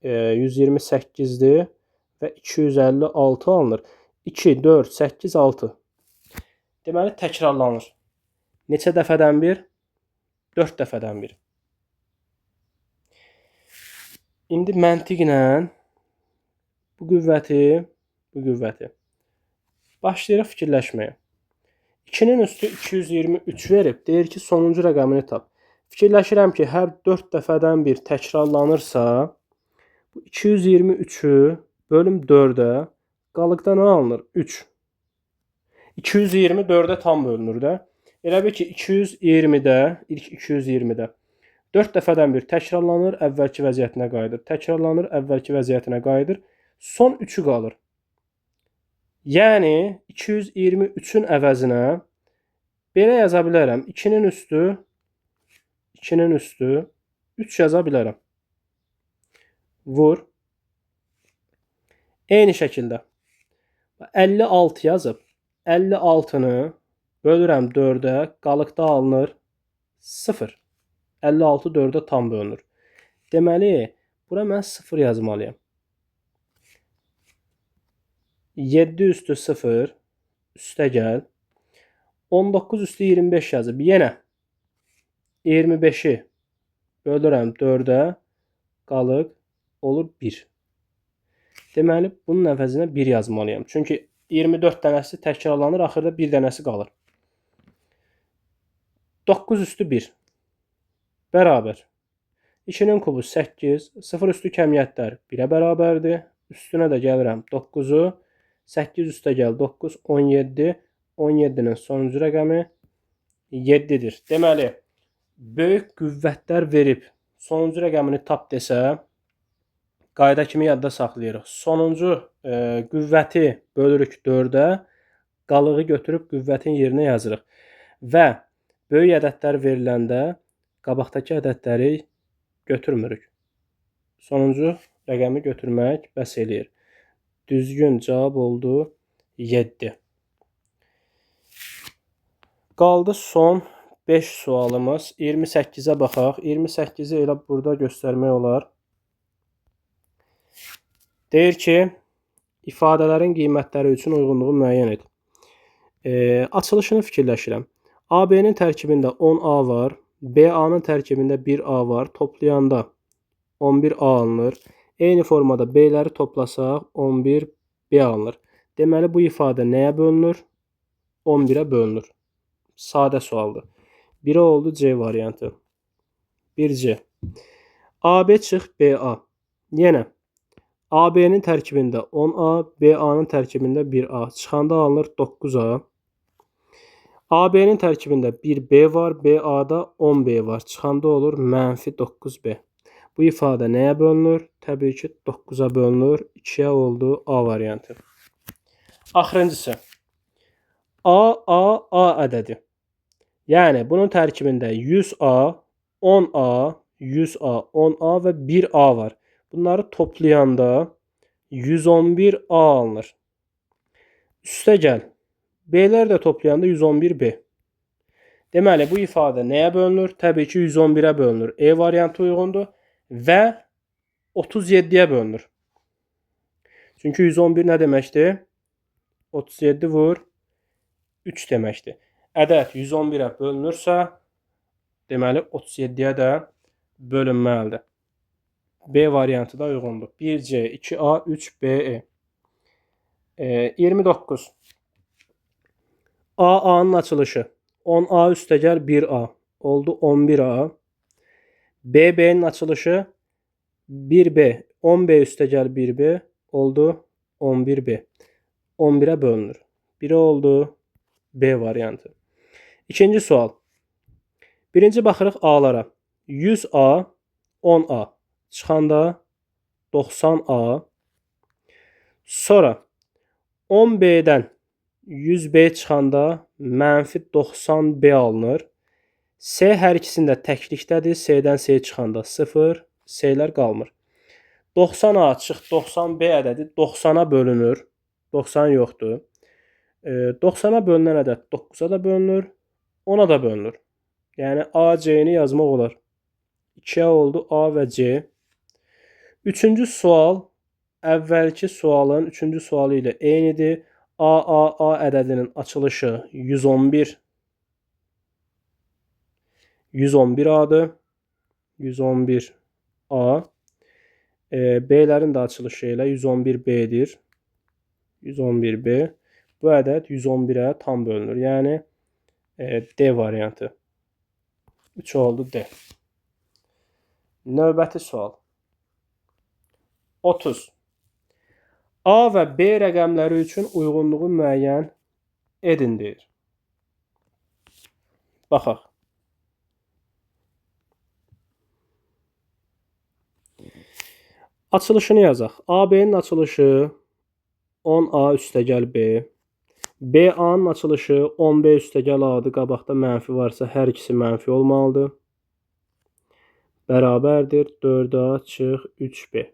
A: 128-dir və 256 alınır. 2, 4, 8, 6. Deməli, təkrarlanır. Neçə dəfədən bir? 4 dəfədən bir. İndi məntiqlə bu qüvvəti başlayırıq fikirləşməyə. 2-nin üstü 223 verib, deyir ki, sonuncu rəqəmini tap. Fikirləşirəm ki, hər 4 dəfədən bir təkrarlanırsa, bu 223-ü bölüm 4-ə qalıqda nə alınır? 3. 220 4-ə tam bölünür də. Elə bil ki, 220-də, ilk 220-də 4 dəfədən bir təkrarlanır, əvvəlki vəziyyətinə qayıdır. Təkrarlanır, əvvəlki vəziyyətinə qayıdır. Son 3-ü qalır. Yəni, 223-ün əvəzinə belə yaza bilərəm. 2-nin üstü 3 yaza bilərəm. Vur. Eyni şəkildə 56 yazıb 56-nı bölürəm 4-ə, qalıqda alınır 0. 56 4-ə tam bölünür. Deməli, bura mən 0 yazmalıyam. 7 üstü 0 üstə gəl. 19 üstü 25 yazıb. Yenə 25-i bölürəm 4-ə, qalıq olur 1. Deməli, bunun əvəzinə 1 yazmalıyam. Çünki 24 dənəsi təkrarlanır, axırda 1 dənəsi qalır. 9 üstü 1 bərabər. 2-nin kubu 8, 0 üstü kəmiyyətlər 1-ə bərabərdir. Üstünə də gəlirəm 9-u. 8 üstə gəl 9, 17. 17-nin sonuncu rəqəmi 7-dir. Deməli, böyük qüvvətlər verib sonuncu rəqəmini tap desə, qayda kimi yadda saxlayırıq. Sonuncu qüvvəti bölürük 4-ə, qalığı götürüb qüvvətin yerinə yazırıq. Və böyük ədədlər veriləndə qabaqdakı ədədləri götürmürük. Sonuncu rəqəmi götürmək bəs eləyir. Düzgün cavab oldu 7. Qaldı son 5 sualımız. 28-ə baxaq. 28-i elə burada göstərmək olar. Deyir ki, ifadələrin qiymətləri üçün uyğunluğu müəyyən et. Açılışını fikirləşirəm. AB-nin tərkibində 10A var. BA-nın tərkibində 1A var. Toplayanda 11A alınır. Eyni formada B-ləri toplasaq 11B alınır. Deməli, bu ifadə nəyə bölünür? 11-ə bölünür. Sadə sualdır. 1-ə oldu C variantı. 1C. AB çıx BA. Yenə AB-nin tərkibində 10A, BA-nın tərkibində 1A. Çıxanda alınır 9A. AB-nin tərkibində 1B var, BA-da 10B var. Çıxanda olur -9B. Bu ifadə nəyə bölünür? Təbii ki, 9-a bölünür. 2-yə oldu A variantı. Axırıncısı. A ədədi. Yəni, bunun tərkibində 100A, 10A, 100A, 10A və 1A var. Bunları toplayanda 111A alınır. Üstə gəl. B-ləri də toplayanda 111B. Deməli, bu ifadə nəyə bölünür? Təbii ki, 111-ə bölünür. E variantı uyğundur. Və 37-yə bölünür. Çünki 111 nə deməkdir? 37 vur 3 deməkdir. Ədəd 111-ə bölünürsə, deməli 37-yə də bölünməlidir. B variantı da uyğundur. 1C, 2A, 3BE. 29. A-A'nın açılışı 10A üstəgəl 1A oldu 11A. B-B'nin açılışı 1B, 10B üstəgəl 1B oldu 11B. 11'ə bölünür. 1'ə oldu B variantı. İkinci sual. Birinci baxırıq A'lara. 100A, 10A çıxanda 90A. Sonra 10B'dən 100B çıxanda -90B alınır. S hər ikisində təklikdədir. S-dən S çıxanda 0, S-lər qalmır. 90A çıx 90B ədədi 90-a bölünür. 90 yoxdur. 90-a bölünən ədəd 9-a da bölünür, 10-a da bölünür. Yəni A, C-ni yazmaq olar. 2-yə oldu A və C. Üçüncü sual əvvəlki sualın üçüncü sualı ilə eynidir. A ədədinin açılışı 111. 111A'dır. 111A. B'lərin də açılışı ilə 111B'dir. 111B. Bu ədəd 111'ə tam bölünür. Yəni D variantı. 3 oldu D. Növbəti sual. 30. A və B rəqəmləri üçün uyğunluğu müəyyən edin deyir. Baxaq. Açılışını yazaq. AB-nin açılışı 10A üstəgəl B. BA-nın açılışı 10B üstəgəl A-dır. Qabaqda mənfi varsa hər ikisi mənfi olmalıdır. Bərabərdir. 4A çıx 3B.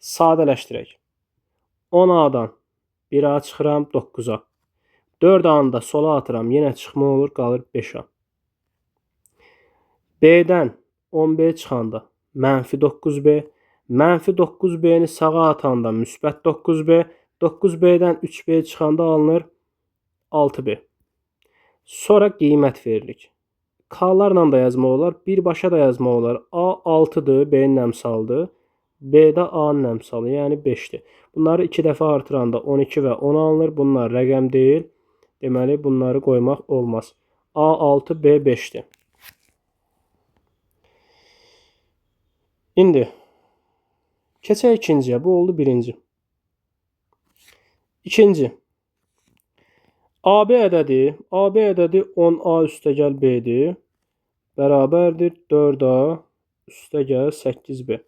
A: Sadələşdirək. 10A-dan 1A çıxıram 9A. 4A-nı da sola atıram. Yenə çıxma olur. Qalır 5A. B-dən 10B çıxanda -9B. -9B-ni sağa atanda müsbət 9B. 9B-dən 3B çıxanda alınır 6B. Sonra qiymət veririk. K-larla da yazmaq olar. Birbaşa da yazmaq olar. A 6-dır. B-nin əmsalıdır. B-də A-nın əmsalı. Yəni 5-dir. Bunları 2 dəfə artıranda 12 və 10 alınır. Bunlar rəqəm deyil. Deməli, bunları qoymaq olmaz. A 6, B 5-dir. İndi keçək ikinciyə. Bu oldu birinci. İkinci. AB ədədi 10A üstəgəl B-dir. bərabərdir 4A üstəgəl 8B.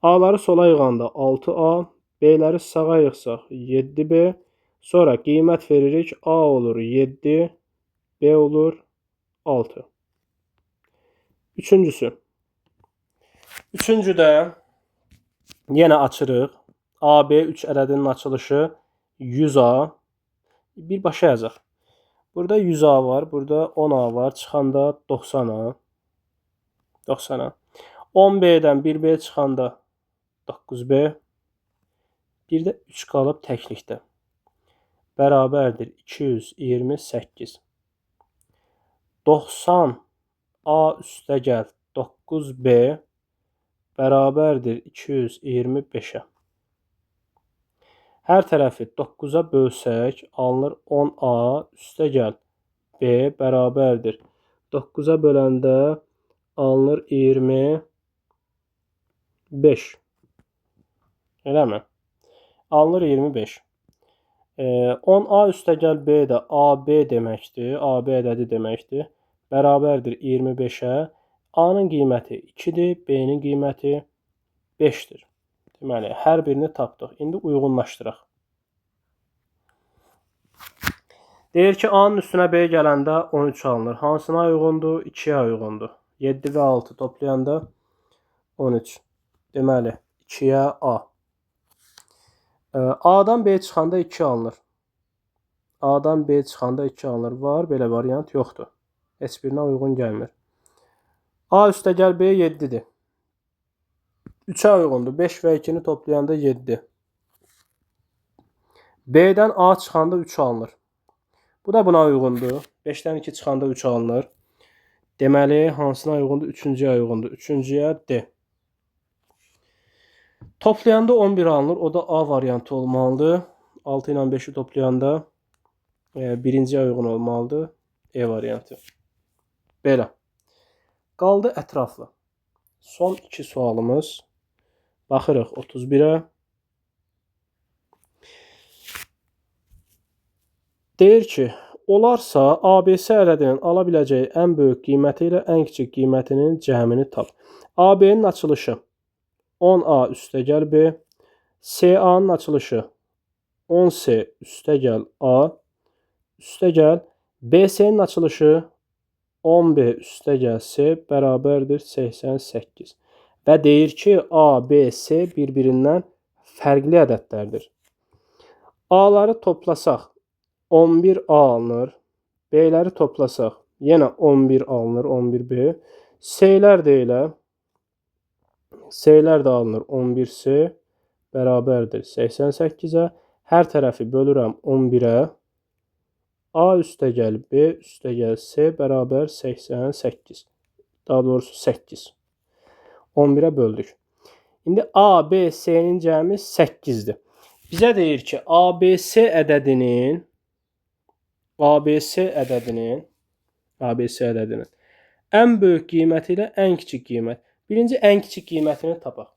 A: A-ları sola yığanda 6A, B-ləri sağa yığsaq 7B. Sonra qiymət veririk. A olur 7, B olur 6. Üçüncüsü. Üçüncüdə yenə açırıq. AB 3 ədədinin açılışı 100A. Birbaşa yazaq. Burada 100A var, burada 10A var. Çıxanda 90A. 90A. 10B'dən 1B çıxanda 9B. Bir də 3 qalıb təklikdə. Bərabərdir 228. 90A üstəgəl 9B bərabərdir 225-ə. Hər tərəfi 9-a bölsək, alınır 10A üstəgəl B bərabərdir. 9-a böləndə alınır 25. Eləmi? Alınır 25. 10A üstəgəl B də AB deməkdir. AB ədədi deməkdir. Bərabərdir 25-ə. A-nın qiyməti 2-dir, B-nin qiyməti 5-dir. Deməli, hər birini tapdıq. İndi uyğunlaşdıraq. Deyir ki, A-nın üstünə B gələndə 13 alınır. Hansına uyğundur? 2-yə uyğundur. 7 və 6 toplayanda 13. Deməli, 2-yə A. A-dan B çıxanda 2 alınır. A-dan B çıxanda 2 alınır. Var, belə variant yoxdur. Heç birinə uyğun gəlmir. A üstəgəl B 7-dir. 3-ə uyğundur. 5 və 2-ni toplayanda 7. B-dən A çıxanda 3 alınır. Bu da buna uyğundur. 5-dən 2 çıxanda 3 alınır. Deməli, hansına uyğundur? 3-cüyə uyğundur. 3-cüyə D. Toplayanda 11 alınır. O da A variantı olmalıdır. 6 ilə 5-i toplayanda birinciyə uyğun olmalıdır. E variantı. Belə. Qaldı ətraflı. Son 2 sualımız. Baxırıq 31-ə. Deyir ki, olarsa ABC ədədinin ala biləcəyi ən böyük qiyməti ilə ən kiçik qiymətinin cəmini tap. AB-nin açılışı 10A üstəgəl B, CA-nın açılışı 10C üstəgəl A, üstəgəl BC-nin açılışı 10B üstəgəl C bərabərdir 88. Və deyir ki, A, B, C bir-birindən fərqli ədədlərdir. A-ları toplasaq 11A alınır. B-ləri toplasaq yenə 11 alınır, 11B. C-lər də elə. C-lər də alınır 11C bərabərdir 88-ə. Hər tərəfi bölürəm 11-ə. A üstəgəl B üstəgəl C bərabər 88. Daha doğrusu 8. 11-ə böldük. İndi A, B, C-nin cəmi 8-dir. Bizə deyir ki, ABC ədədinin ən böyük qiyməti ilə ən kiçik qiymət. Birinci ən kiçik qiymətini tapaq.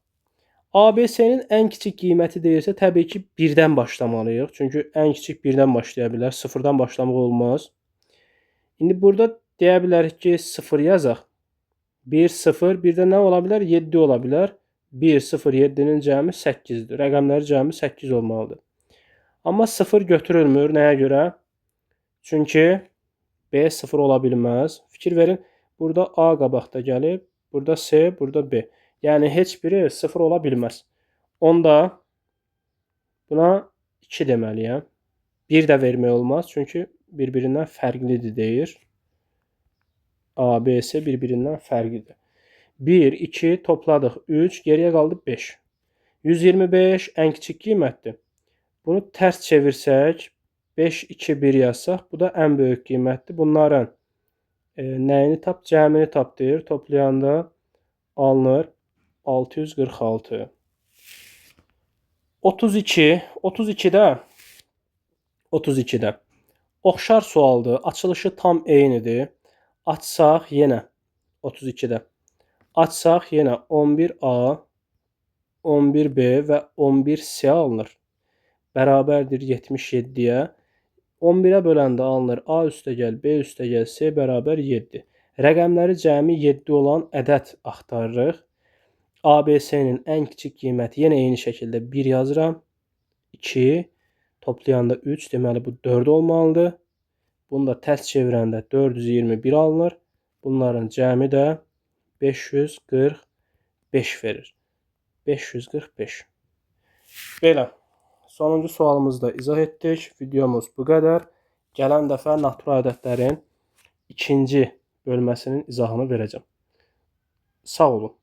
A: ABC-nin ən kiçik qiyməti deyirsə, təbii ki, 1-dən başlamalıyıq. Çünki ən kiçik 1-dən başlaya bilər. 0-dan başlamaq olmaz. İndi burada deyə bilərik ki, 0 yazaq. 1, 0, bir də nə ola bilər? 7 ola bilər. 1, 0, 7-nin cəmi 8-dir. Rəqəmləri cəmi 8 olmalıdır. Amma 0 götürülmür. Nəyə görə? Çünki B 0 ola bilməz. Fikir verin. Burada A qabaqda gəlib. Burada C, burada B. Yəni, heç biri 0 ola bilməz. Onda buna 2 deməliyəm. 1 də vermək olmaz. Çünki bir-birindən fərqlidir deyir. A, B, C bir-birindən fərqlidir. 1, 2 topladıq 3, geriyə qaldı 5. 125 ən kiçik qiymətdir. Bunu tərs çevirsək, 5, 2, 1 yazsaq, bu da ən böyük qiymətdir. Bunların nəyini tap? Cəmini tap deyir. Toplayanda alınır 646. 32-də oxşar sualdır. Açılışı tam eynidir. Açsaq yenə 32-də. Açsaq yenə 11A, 11B və 11C alınır. Bərabərdir 77-yə. 11-ə böləndə alınır A üstəgəl B üstəgəl C bərabər 7. Rəqəmləri cəmi 7 olan ədəd axtarırıq. ABC-nin ən kiçik qiyməti yenə eyni şəkildə 1 yazıram. 2, toplayanda 3, deməli bu 4 olmalıdır. Bunu da tərs çevirəndə 421 alınır. Bunların cəmi də 545 verir. 545. Belə. Sonuncu sualımızı da izah etdik. Videomuz bu qədər. Gələn dəfə natural ədədlərin ikinci bölməsinin izahını verəcəm. Sağ olun.